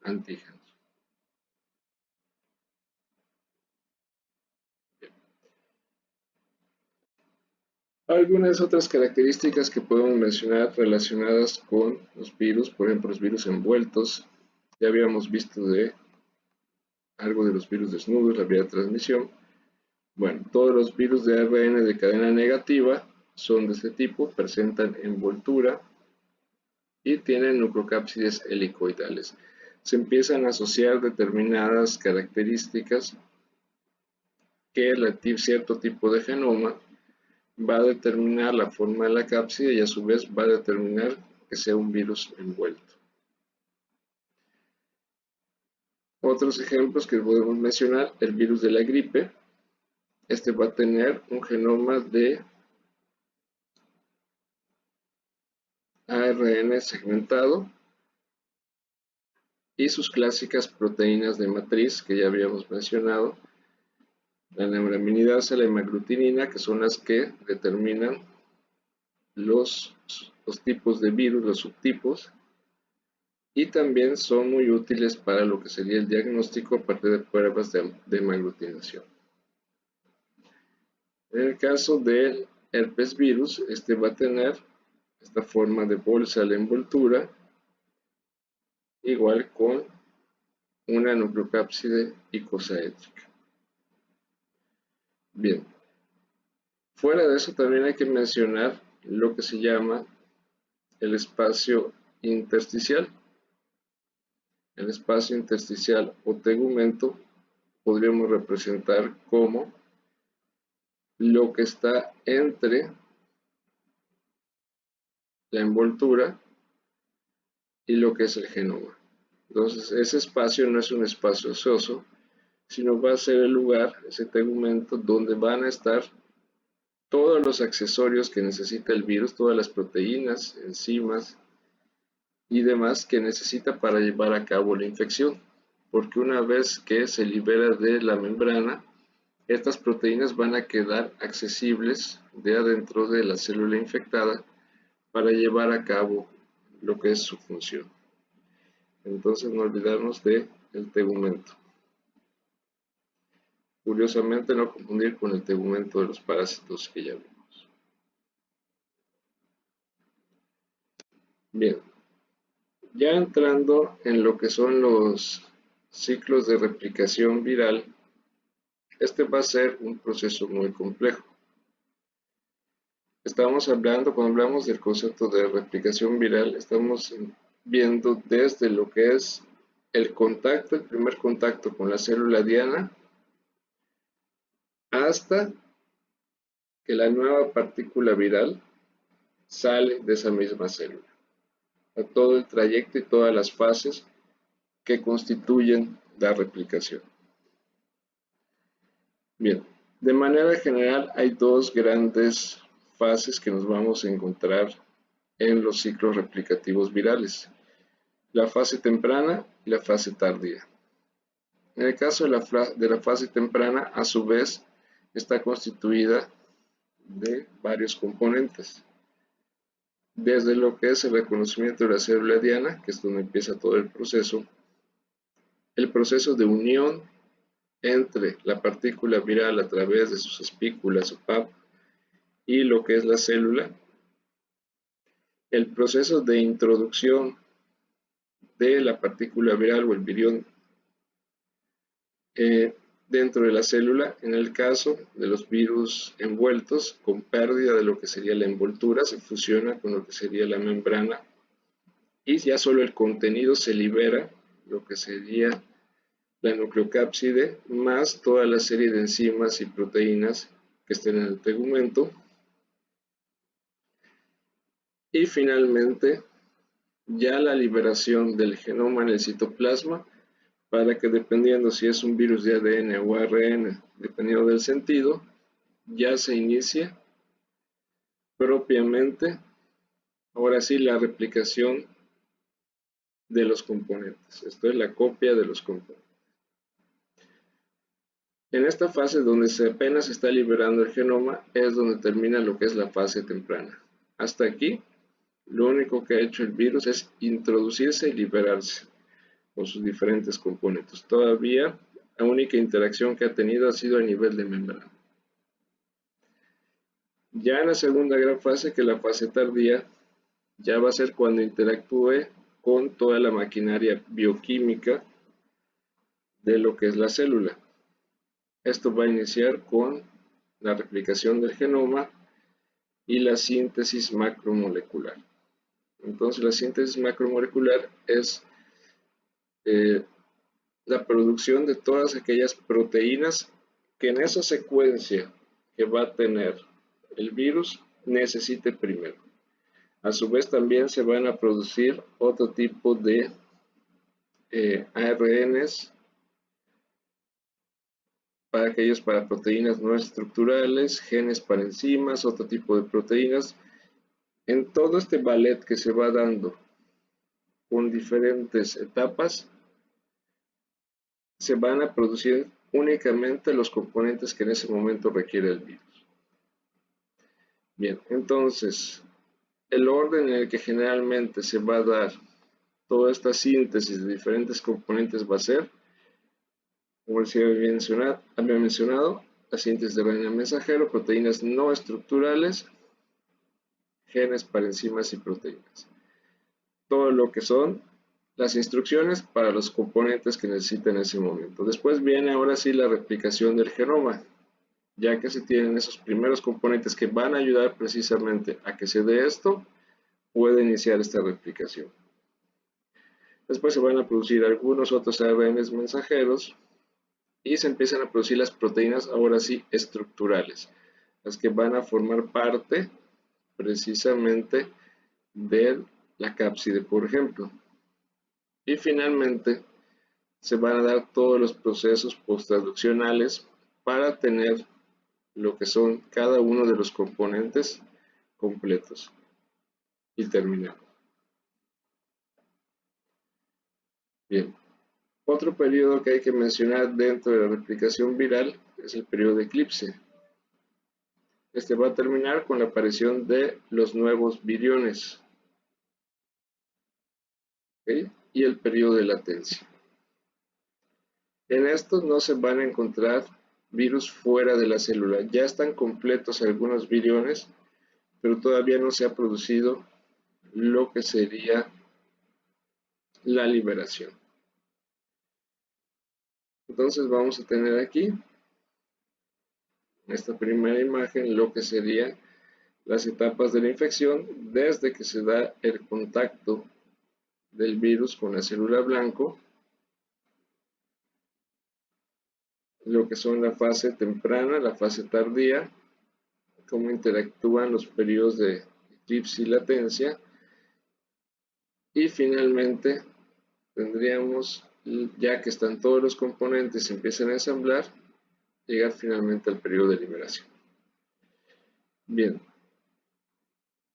antígenos. Algunas otras características que podemos mencionar relacionadas con los virus, por ejemplo, los virus envueltos. Ya habíamos visto de algo de los virus desnudos, la vía de transmisión. Bueno, todos los virus de ARN de cadena negativa son de este tipo, presentan envoltura y tienen nucleocápsides helicoidales. Se empiezan a asociar determinadas características que cierto tipo de genoma va a determinar la forma de la cápside y a su vez va a determinar que sea un virus envuelto. Otros ejemplos que podemos mencionar, el virus de la gripe. Este va a tener un genoma de ARN segmentado y sus clásicas proteínas de matriz que ya habíamos mencionado, la neuraminidasa, la hemaglutinina, que son las que determinan los tipos de virus, los subtipos, y también son muy útiles para lo que sería el diagnóstico a partir de pruebas de hemaglutinación. En el caso del herpes virus, este va a tener esta forma de bolsa a la envoltura, igual con una nucleocápside icosaédrica. Bien, fuera de eso también hay que mencionar lo que se llama el espacio intersticial. El espacio intersticial o tegumento podríamos representar como lo que está entre la envoltura y lo que es el genoma. Entonces, ese espacio no es un espacio ocioso, sino va a ser el lugar, ese tegumento, donde van a estar todos los accesorios que necesita el virus, todas las proteínas, enzimas y demás que necesita para llevar a cabo la infección. Porque una vez que se libera de la membrana, estas proteínas van a quedar accesibles de adentro de la célula infectada para llevar a cabo lo que es su función. Entonces, no olvidarnos del tegumento. Curiosamente, no confundir con el tegumento de los parásitos que ya vimos. Bien, ya entrando en lo que son los ciclos de replicación viral, este va a ser un proceso muy complejo. Estamos hablando, cuando hablamos del concepto de replicación viral, estamos viendo desde lo que es el contacto, el primer contacto con la célula diana, hasta que la nueva partícula viral sale de esa misma célula. a todo el trayecto y todas las fases que constituyen la replicación. Bien, de manera general hay dos grandes fases que nos vamos a encontrar en los ciclos replicativos virales: la fase temprana y la fase tardía. En el caso de la fase temprana, a su vez, está constituida de varios componentes. Desde lo que es el reconocimiento de la célula diana, que es donde empieza todo el proceso de unión entre la partícula viral a través de sus espículas o PAP y lo que es la célula, el proceso de introducción de la partícula viral o el virión dentro de la célula. En el caso de los virus envueltos, con pérdida de lo que sería la envoltura, se fusiona con lo que sería la membrana y ya solo el contenido se libera, lo que sería la nucleocápside, más toda la serie de enzimas y proteínas que estén en el tegumento. Y finalmente, ya la liberación del genoma en el citoplasma, para que dependiendo si es un virus de ADN o ARN, dependiendo del sentido, ya se inicie propiamente, ahora sí, la replicación de los componentes. Esto es la copia de los componentes. En esta fase donde apenas se está liberando el genoma es donde termina lo que es la fase temprana. Hasta aquí, lo único que ha hecho el virus es introducirse y liberarse con sus diferentes componentes. Todavía la única interacción que ha tenido ha sido a nivel de membrana. Ya en la segunda gran fase, que es la fase tardía, ya va a ser cuando interactúe con toda la maquinaria bioquímica de lo que es la célula. Esto va a iniciar con la replicación del genoma y la síntesis macromolecular. Entonces, la síntesis macromolecular es la producción de todas aquellas proteínas que en esa secuencia que va a tener el virus necesite primero. A su vez también se van a producir otro tipo de ARNs para proteínas no estructurales, genes para enzimas, otro tipo de proteínas. En todo este ballet que se va dando con diferentes etapas, se van a producir únicamente los componentes que en ese momento requiere el virus. Bien, entonces, el orden en el que generalmente se va a dar toda esta síntesis de diferentes componentes va a ser, como se había mencionado, la síntesis de RNA mensajero, proteínas no estructurales, genes para enzimas y proteínas. Todo lo que son las instrucciones para los componentes que necesita en ese momento. Después viene ahora sí la replicación del genoma, ya que se tienen esos primeros componentes que van a ayudar precisamente a que se dé esto, puede iniciar esta replicación. Después se van a producir algunos otros ARNs mensajeros y se empiezan a producir las proteínas ahora sí estructurales, las que van a formar parte precisamente de la cápside, por ejemplo. Y finalmente se van a dar todos los procesos posttraduccionales para tener lo que son cada uno de los componentes completos y terminados. Bien, otro periodo que hay que mencionar dentro de la replicación viral es el periodo de eclipse. Este va a terminar con la aparición de los nuevos viriones, ¿okay? Y el periodo de latencia. En estos no se van a encontrar virus fuera de la célula. Ya están completos algunos viriones, pero todavía no se ha producido lo que sería la liberación. Entonces vamos a tener aquí, en esta primera imagen, lo que serían las etapas de la infección desde que se da el contacto del virus con la célula blanco, lo que son la fase temprana, la fase tardía, cómo interactúan los periodos de eclipse y latencia, Y finalmente tendríamos, ya que están todos los componentes y se empiezan a ensamblar, llegar finalmente al periodo de liberación. Bien,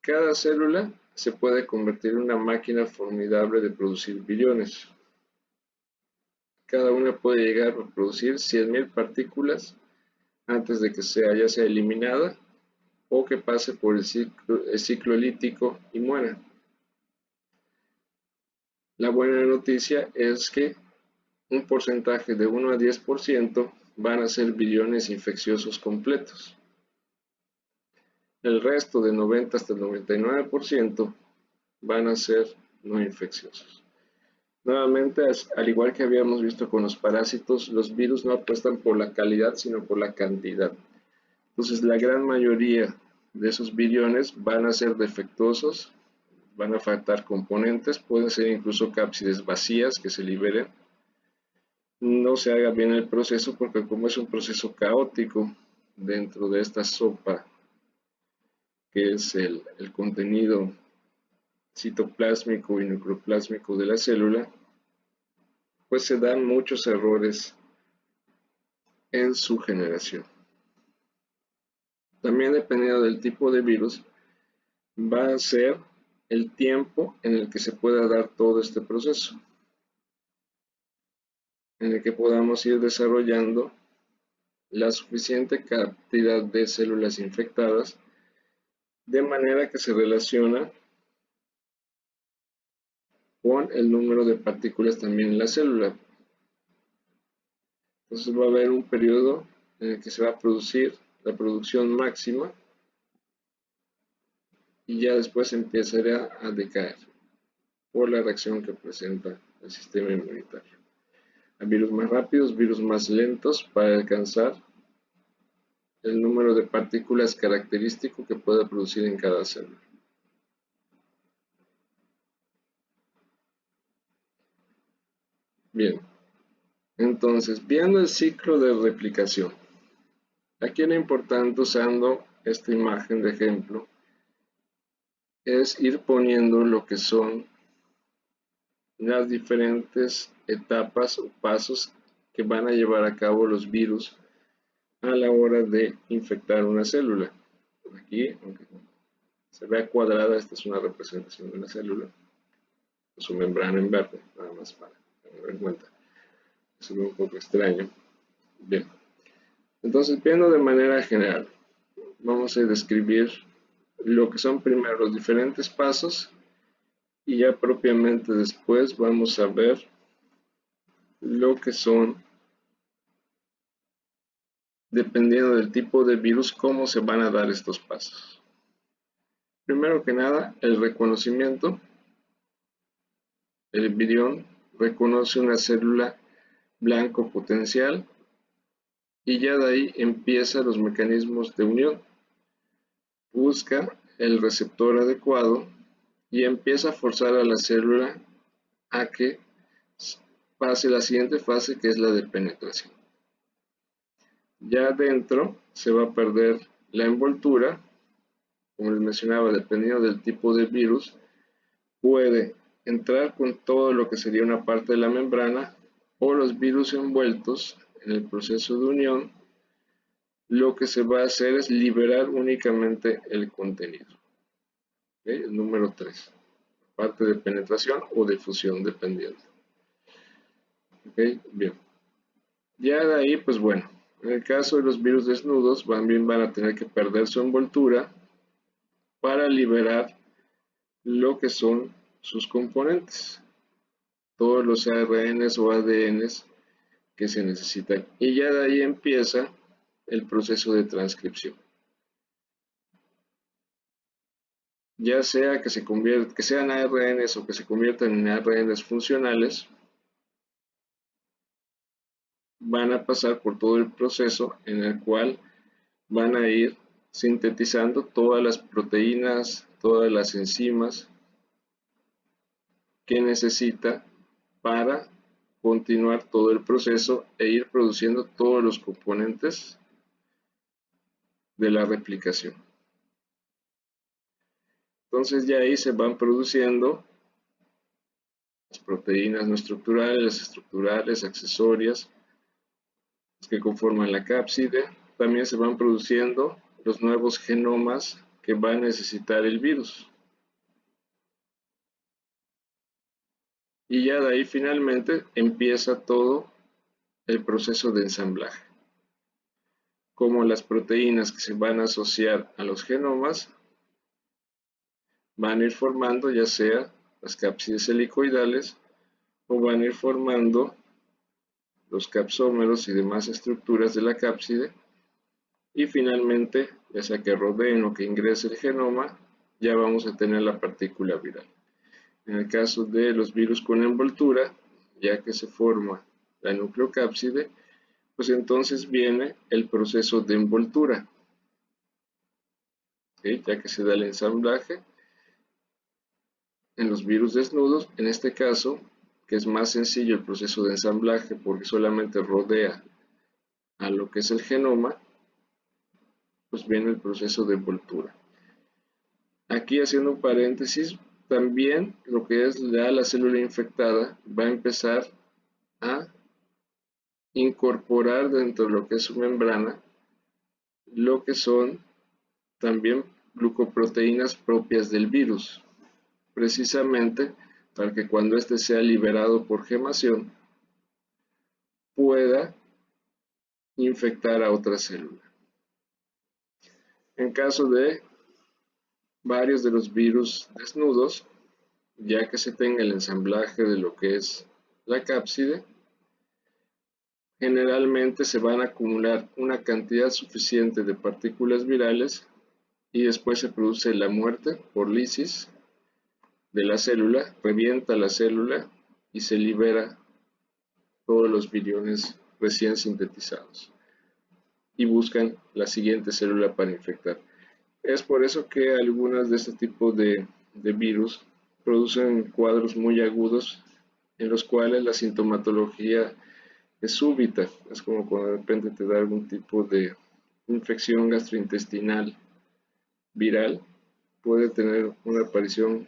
cada célula se puede convertir en una máquina formidable de producir billones. Cada una puede llegar a producir 100.000 partículas antes de que ya sea eliminada o que pase por el ciclo lítico y muera. La buena noticia es que un porcentaje de 1 a 10% van a ser billones infecciosos completos. El resto de 90 hasta el 99% van a ser no infecciosos. Nuevamente, al igual que habíamos visto con los parásitos, los virus no apuestan por la calidad, sino por la cantidad. Entonces, la gran mayoría de esos billones van a ser defectuosos, van a faltar componentes, pueden ser incluso cápsides vacías que se liberen. No se haga bien el proceso porque como es un proceso caótico dentro de esta sopa, que es el contenido citoplásmico y nucleoplásmico de la célula, pues se dan muchos errores en su generación. También dependiendo del tipo de virus, va a ser el tiempo en el que se pueda dar todo este proceso, en el que podamos ir desarrollando la suficiente cantidad de células infectadas, de manera que se relaciona con el número de partículas también en la célula. Entonces va a haber un periodo en el que se va a producir la producción máxima y ya después empezará a decaer por la reacción que presenta el sistema inmunitario. Hay virus más rápidos, virus más lentos para alcanzar el número de partículas característico que pueda producir en cada célula. Bien, entonces, viendo el ciclo de replicación, aquí lo importante usando esta imagen de ejemplo es ir poniendo lo que son las diferentes etapas o pasos que van a llevar a cabo los virus a la hora de infectar una célula. Aquí, aunque se vea cuadrada, esta es una representación de una célula, su membrana en verde, nada más para tenerlo en cuenta. Eso es un poco extraño. Bien, entonces viendo de manera general, vamos a describir lo que son primero los diferentes pasos y ya propiamente después vamos a ver lo que son, dependiendo del tipo de virus, cómo se van a dar estos pasos. Primero que nada, el reconocimiento. El virión reconoce una célula blanco potencial y ya de ahí empiezan los mecanismos de unión. Busca el receptor adecuado y empieza a forzar a la célula a que pase la siguiente fase, que es la de penetración. Ya adentro se va a perder la envoltura, como les mencionaba, dependiendo del tipo de virus, puede entrar con todo lo que sería una parte de la membrana o los virus envueltos en el proceso de unión. Lo que se va a hacer es liberar únicamente el contenido. ¿Okay? El número 3, parte de penetración o de fusión, dependiendo. ¿Okay? Bien. Ya de ahí, pues bueno, en el caso de los virus desnudos, también van a tener que perder su envoltura para liberar lo que son sus componentes, todos los ARNs o ADNs que se necesitan. Y ya de ahí empieza el proceso de transcripción. Ya sea que sean ARNs o que se conviertan en ARNs funcionales, van a pasar por todo el proceso en el cual van a ir sintetizando todas las proteínas, todas las enzimas que necesita para continuar todo el proceso e ir produciendo todos los componentes de la replicación. Entonces ya ahí se van produciendo proteínas no estructurales, las estructurales, accesorias, las que conforman la cápside. También se van produciendo los nuevos genomas que va a necesitar el virus. Y ya de ahí finalmente empieza todo el proceso de ensamblaje. Como las proteínas que se van a asociar a los genomas van a ir formando ya sea las cápsides helicoidales o van a ir formando los capsómeros y demás estructuras de la cápside, y finalmente, ya sea que rodeen o que ingrese el genoma, ya vamos a tener la partícula viral. En el caso de los virus con envoltura, ya que se forma la nucleocápside, pues entonces viene el proceso de envoltura, ¿sí? Ya que se da el ensamblaje en los virus desnudos. En este caso, que es más sencillo el proceso de ensamblaje porque solamente rodea a lo que es el genoma, pues viene el proceso de envoltura. Aquí haciendo un paréntesis, también lo que es la célula infectada va a empezar a incorporar dentro de lo que es su membrana lo que son también glucoproteínas propias del virus, precisamente para que cuando éste sea liberado por gemación pueda infectar a otra célula. En caso de varios de los virus desnudos, ya que se tenga el ensamblaje de lo que es la cápside, generalmente se van a acumular una cantidad suficiente de partículas virales y después se produce la muerte por lisis de la célula, revienta la célula y se libera todos los viriones recién sintetizados y buscan la siguiente célula para infectar. Es por eso que algunas de este tipo de virus producen cuadros muy agudos en los cuales la sintomatología es súbita. Es como cuando de repente te da algún tipo de infección gastrointestinal viral. Puede tener una aparición,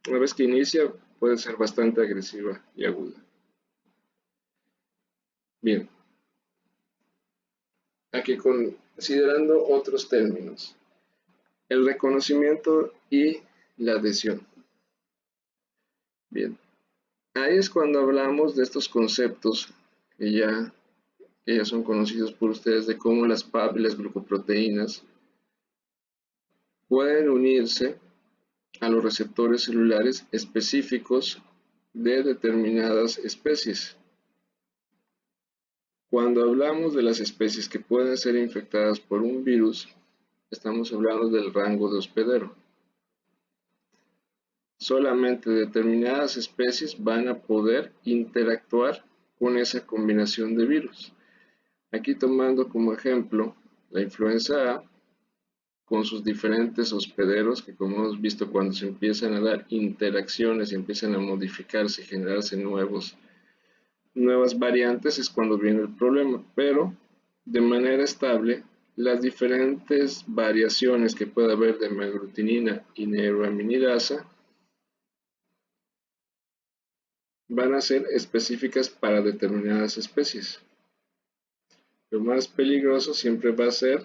una vez que inicia, puede ser bastante agresiva y aguda. Bien, aquí considerando otros términos. El reconocimiento y la adhesión. Bien, ahí es cuando hablamos de estos conceptos que ya son conocidos por ustedes, de cómo las PAP y las glucoproteínas pueden unirse a los receptores celulares específicos de determinadas especies. Cuando hablamos de las especies que pueden ser infectadas por un virus, estamos hablando del rango de hospedero. Solamente determinadas especies van a poder interactuar con esa combinación de virus. Aquí tomando como ejemplo la influenza A, con sus diferentes hospederos, que como hemos visto cuando se empiezan a dar interacciones y empiezan a modificarse y generarse nuevas variantes, es cuando viene el problema. Pero de manera estable, las diferentes variaciones que puede haber de hemaglutinina y neuraminidasa van a ser específicas para determinadas especies. Lo más peligroso siempre va a ser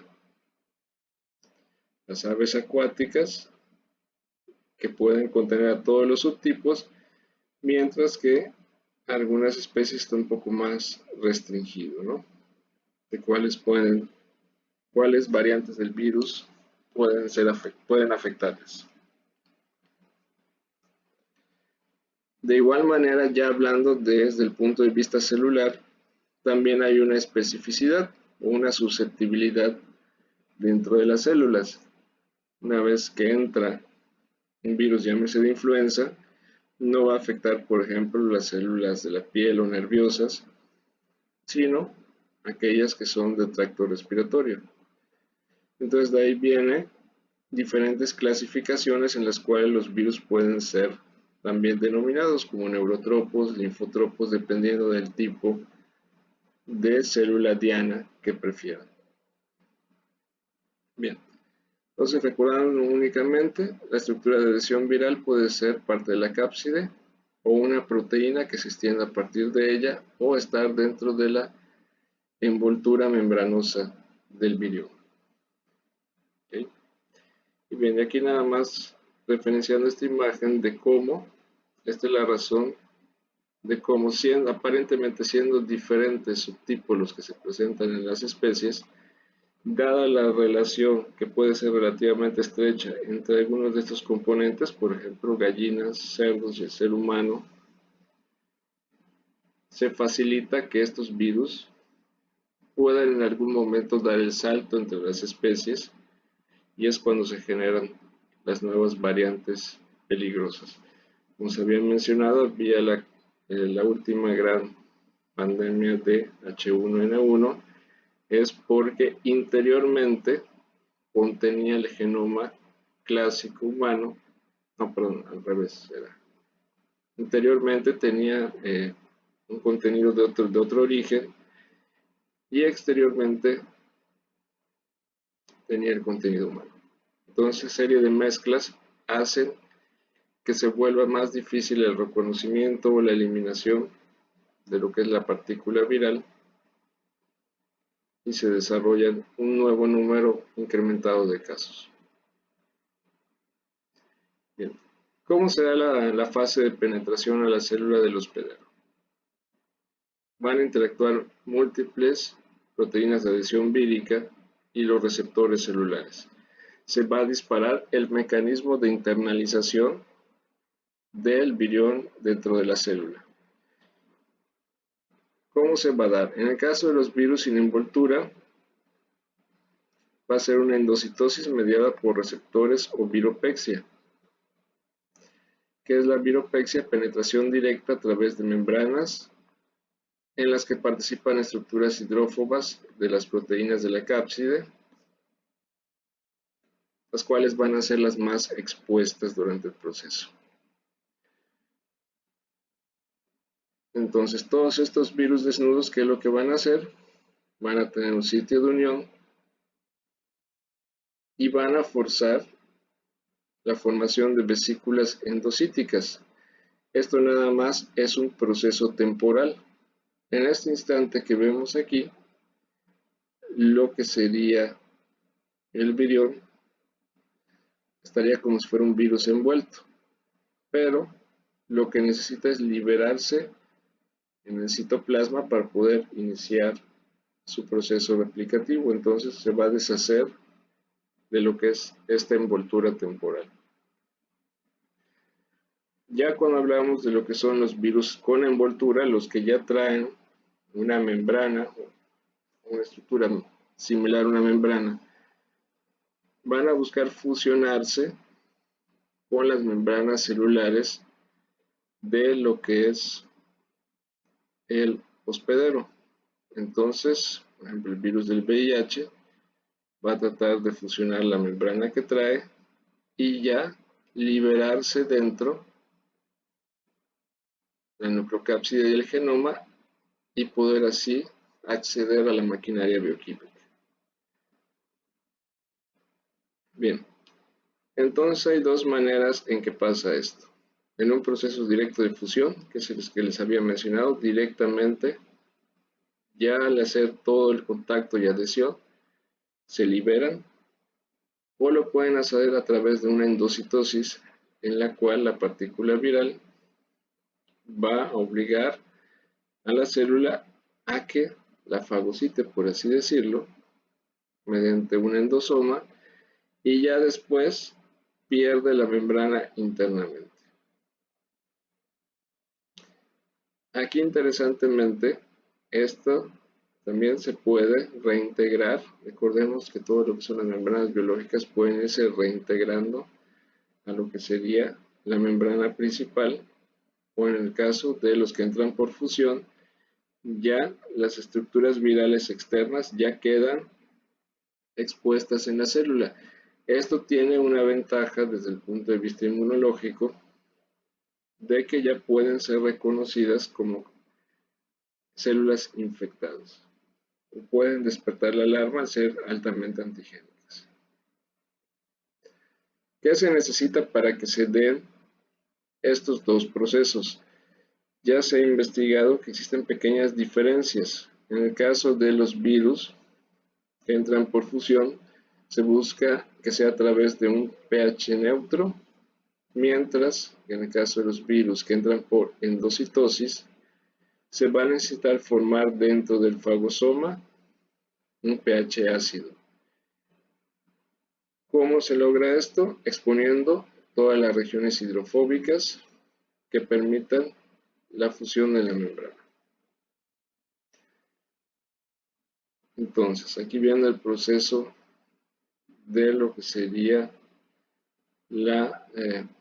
las aves acuáticas, que pueden contener a todos los subtipos, mientras que algunas especies están un poco más restringido, ¿no? De cuáles variantes del virus pueden afectarles. De igual manera, ya hablando desde el punto de vista celular, también hay una especificidad o una susceptibilidad dentro de las células. Una vez que entra un virus, llámese de influenza, no va a afectar, por ejemplo, las células de la piel o nerviosas, sino aquellas que son de tracto respiratorio. Entonces de ahí viene diferentes clasificaciones en las cuales los virus pueden ser también denominados como neurotropos, linfotropos, dependiendo del tipo de célula diana que prefieran. Bien, entonces recordando únicamente, la estructura de adhesión viral puede ser parte de la cápside, o una proteína que se extienda a partir de ella o estar dentro de la envoltura membranosa del virión. ¿Okay? Y bien, aquí nada más referenciando esta imagen de cómo, esta es la razón de cómo aparentemente siendo diferentes subtipos los que se presentan en las especies, dada la relación que puede ser relativamente estrecha entre algunos de estos componentes, por ejemplo gallinas, cerdos y el ser humano, se facilita que estos virus puedan en algún momento dar el salto entre las especies y es cuando se generan las nuevas variantes peligrosas. Como se había mencionado, había la última gran pandemia de H1N1 es porque interiormente contenía el genoma clásico humano, no, perdón, al revés, era. Interiormente tenía un contenido de otro origen y exteriormente tenía el contenido humano. Entonces, serie de mezclas hacen que se vuelva más difícil el reconocimiento o la eliminación de lo que es la partícula viral y se desarrollan un nuevo número incrementado de casos. Bien. ¿Cómo será la fase de penetración a la célula del hospedero? Van a interactuar múltiples proteínas de adhesión vírica y los receptores celulares. Se va a disparar el mecanismo de internalización del virión dentro de la célula. ¿Cómo se va a dar? En el caso de los virus sin envoltura, va a ser una endocitosis mediada por receptores o viropexia. ¿Qué es la viropexia? Penetración directa a través de membranas en las que participan estructuras hidrófobas de las proteínas de la cápside, las cuales van a ser las más expuestas durante el proceso. Entonces, todos estos virus desnudos, ¿qué es lo que van a hacer? Van a tener un sitio de unión y van a forzar la formación de vesículas endocíticas. Esto nada más es un proceso temporal. En este instante que vemos aquí, lo que sería el virión estaría como si fuera un virus envuelto, pero lo que necesita es liberarse en el citoplasma para poder iniciar su proceso replicativo. Entonces se va a deshacer de lo que es esta envoltura temporal. Ya cuando hablamos de lo que son los virus con envoltura, los que ya traen una membrana, una estructura similar a una membrana, van a buscar fusionarse con las membranas celulares de lo que es el hospedero. Entonces, por ejemplo, el virus del VIH va a tratar de fusionar la membrana que trae y ya liberarse dentro de la nucleocápside y el genoma y poder así acceder a la maquinaria bioquímica. Bien, entonces hay dos maneras en que pasa esto. En un proceso directo de fusión, que es el que les había mencionado, directamente, ya al hacer todo el contacto y adhesión, se liberan o lo pueden hacer a través de una endocitosis en la cual la partícula viral va a obligar a la célula a que la fagocite, por así decirlo, mediante un endosoma y ya después pierde la membrana internamente. Aquí interesantemente, esto también se puede reintegrar. Recordemos que todo lo que son las membranas biológicas pueden irse reintegrando a lo que sería la membrana principal, o en el caso de los que entran por fusión, ya las estructuras virales externas ya quedan expuestas en la célula. Esto tiene una ventaja desde el punto de vista inmunológico, de que ya pueden ser reconocidas como células infectadas. Pueden despertar la alarma al ser altamente antigénicas. ¿Qué se necesita para que se den estos dos procesos? ya se ha investigado que existen pequeñas diferencias. En el caso de los virus que entran por fusión, se busca que sea a través de un pH neutro, mientras que en el caso de los virus que entran por endocitosis, se va a necesitar formar dentro del fagosoma un pH ácido. ¿Cómo se logra esto? Exponiendo todas las regiones hidrofóbicas que permitan la fusión de la membrana. Entonces, aquí viene el proceso de lo que sería la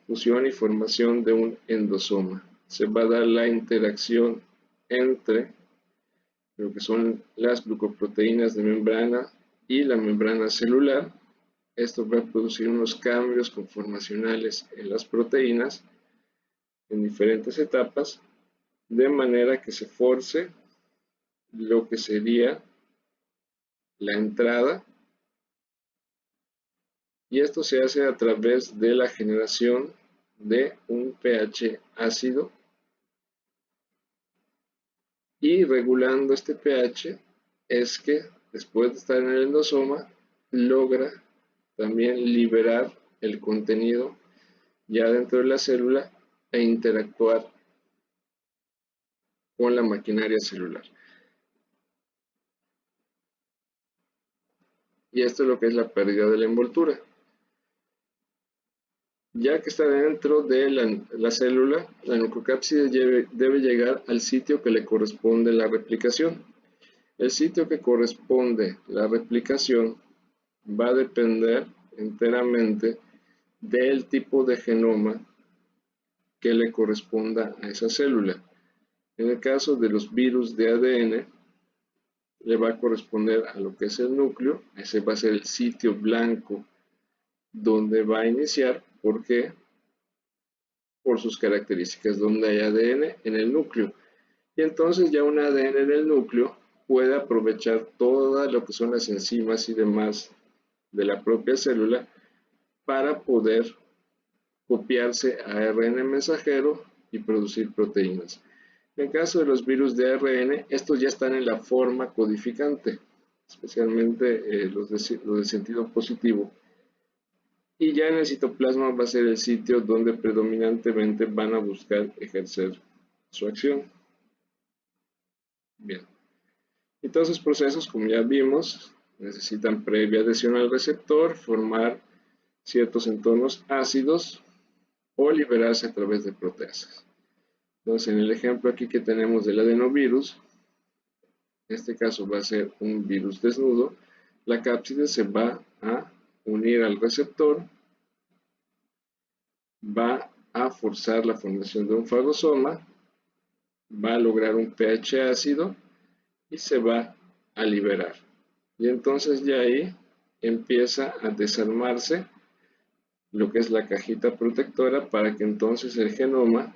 fusión y formación de un endosoma. Se va a dar la interacción entre lo que son las glucoproteínas de membrana y la membrana celular. Esto va a producir unos cambios conformacionales en las proteínas en diferentes etapas, de manera que se force lo que sería la entrada, y esto se hace a través de la generación de un pH ácido, y regulando este pH es que después de estar en el endosoma logra también liberar el contenido ya dentro de la célula e interactuar con la maquinaria celular. Y esto es lo que es la pérdida de la envoltura. Ya que está dentro de la célula, la nucleocápside debe llegar al sitio que le corresponde la replicación. El sitio que corresponde la replicación va a depender enteramente del tipo de genoma que le corresponda a esa célula. En el caso de los virus de ADN, le va a corresponder a lo que es el núcleo. Ese va a ser el sitio blanco donde va a iniciar. ¿Por qué? Por sus características, donde hay ADN en el núcleo. Y entonces ya un ADN en el núcleo puede aprovechar todo lo que son las enzimas y demás de la propia célula para poder copiarse a ARN mensajero y producir proteínas. En el caso de los virus de ARN, estos ya están en la forma codificante, especialmente los de sentido positivo. Y ya en el citoplasma va a ser el sitio donde predominantemente van a buscar ejercer su acción. Bien. Y todos esos procesos, como ya vimos, necesitan previa adhesión al receptor, formar ciertos entornos ácidos o liberarse a través de proteasas. Entonces, en el ejemplo aquí que tenemos del adenovirus, en este caso va a ser un virus desnudo, la cápside se va a unir al receptor, va a forzar la formación de un fagosoma, va a lograr un pH ácido y se va a liberar. Y entonces ya ahí empieza a desarmarse lo que es la cajita protectora para que entonces el genoma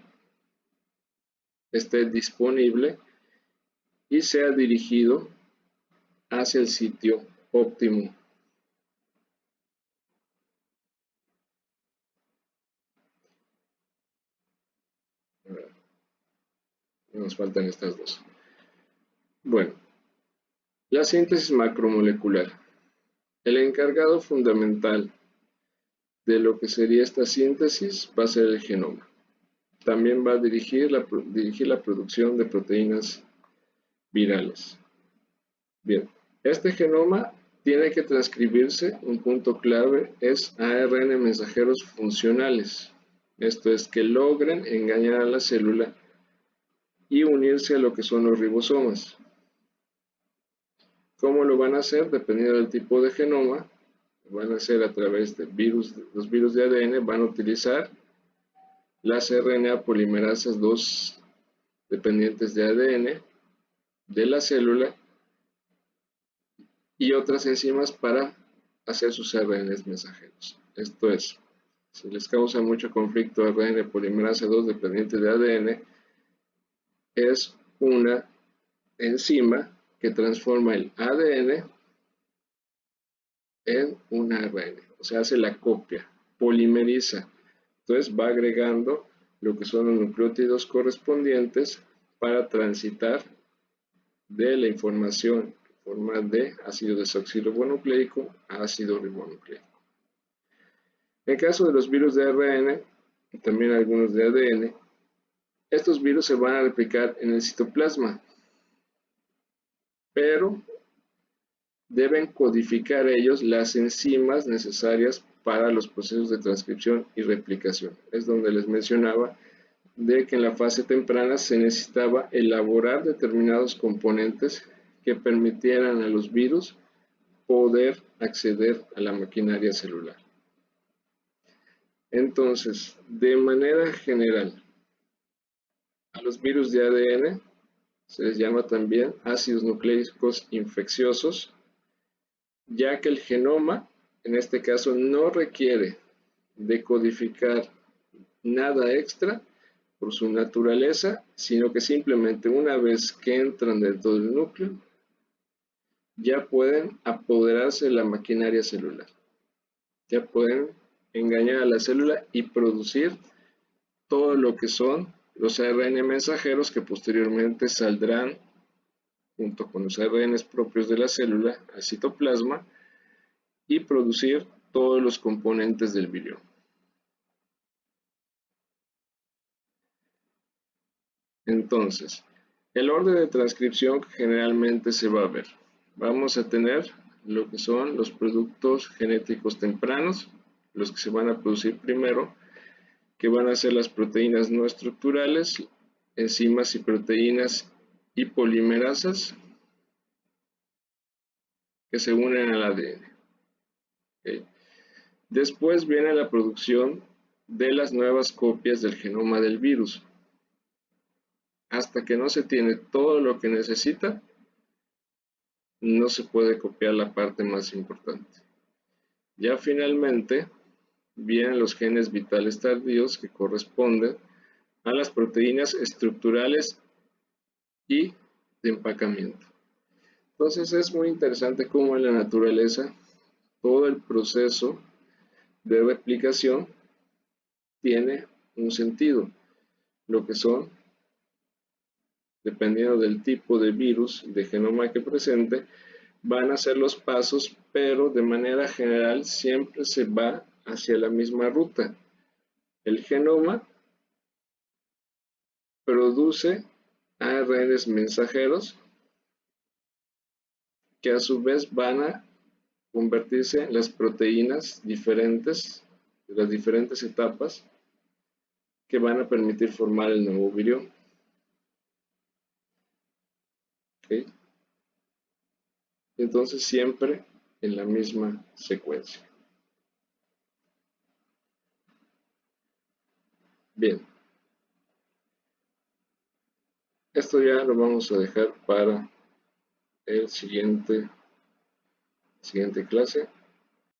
esté disponible y sea dirigido hacia el sitio óptimo. Nos faltan estas dos. Bueno, la síntesis macromolecular. El encargado fundamental de lo que sería esta síntesis va a ser el genoma. También va a dirigir la producción de proteínas virales. Bien, este genoma tiene que transcribirse, un punto clave es ARN mensajeros funcionales. Esto es que logren engañar a la célula y unirse a lo que son los ribosomas. ¿Cómo lo van a hacer? Dependiendo del tipo de genoma, van a hacer a través de los virus de ADN, van a utilizar las RNA polimerasas 2 dependientes de ADN de la célula y otras enzimas para hacer sus RNAs mensajeros. Esto es, si les causa mucho conflicto ARN polimerasa 2 dependiente de ADN, es una enzima que transforma el ADN en un ARN, o sea, hace la copia, polimeriza. Entonces va agregando lo que son los nucleótidos correspondientes para transitar de la información en forma de ácido desoxirribonucleico a ácido ribonucleico. En el caso de los virus de ARN y también algunos de ADN, estos virus se van a replicar en el citoplasma, pero deben codificar ellos las enzimas necesarias para los procesos de transcripción y replicación. Es donde les mencionaba de que en la fase temprana se necesitaba elaborar determinados componentes que permitieran a los virus poder acceder a la maquinaria celular. Entonces, de manera general, a los virus de ADN se les llama también ácidos nucleicos infecciosos, ya que el genoma, en este caso, no requiere de codificar nada extra por su naturaleza, sino que simplemente una vez que entran dentro del núcleo, ya pueden apoderarse de la maquinaria celular. Ya pueden engañar a la célula y producir todo lo que son los ARN mensajeros que posteriormente saldrán junto con los ARN propios de la célula al citoplasma y producir todos los componentes del virión. Entonces, el orden de transcripción generalmente se va a ver. Vamos a tener lo que son los productos genéticos tempranos, los que se van a producir primero, que van a ser las proteínas no estructurales, enzimas y proteínas y polimerasas que se unen al ADN. ¿Okay? Después viene la producción de las nuevas copias del genoma del virus. Hasta que no se tiene todo lo que necesita, no se puede copiar la parte más importante. Ya finalmente vienen los genes vitales tardíos que corresponden a las proteínas estructurales y de empacamiento. Entonces es muy interesante cómo en la naturaleza todo el proceso de replicación tiene un sentido. Lo que son, dependiendo del tipo de virus, de genoma que presente, van a ser los pasos, pero de manera general siempre se va hacia la misma ruta. El genoma produce ARNs mensajeros que a su vez van a convertirse en las proteínas diferentes, de las diferentes etapas que van a permitir formar el nuevo virión. ¿Okay? Entonces siempre en la misma secuencia. Bien. Esto ya lo vamos a dejar para el siguiente clase.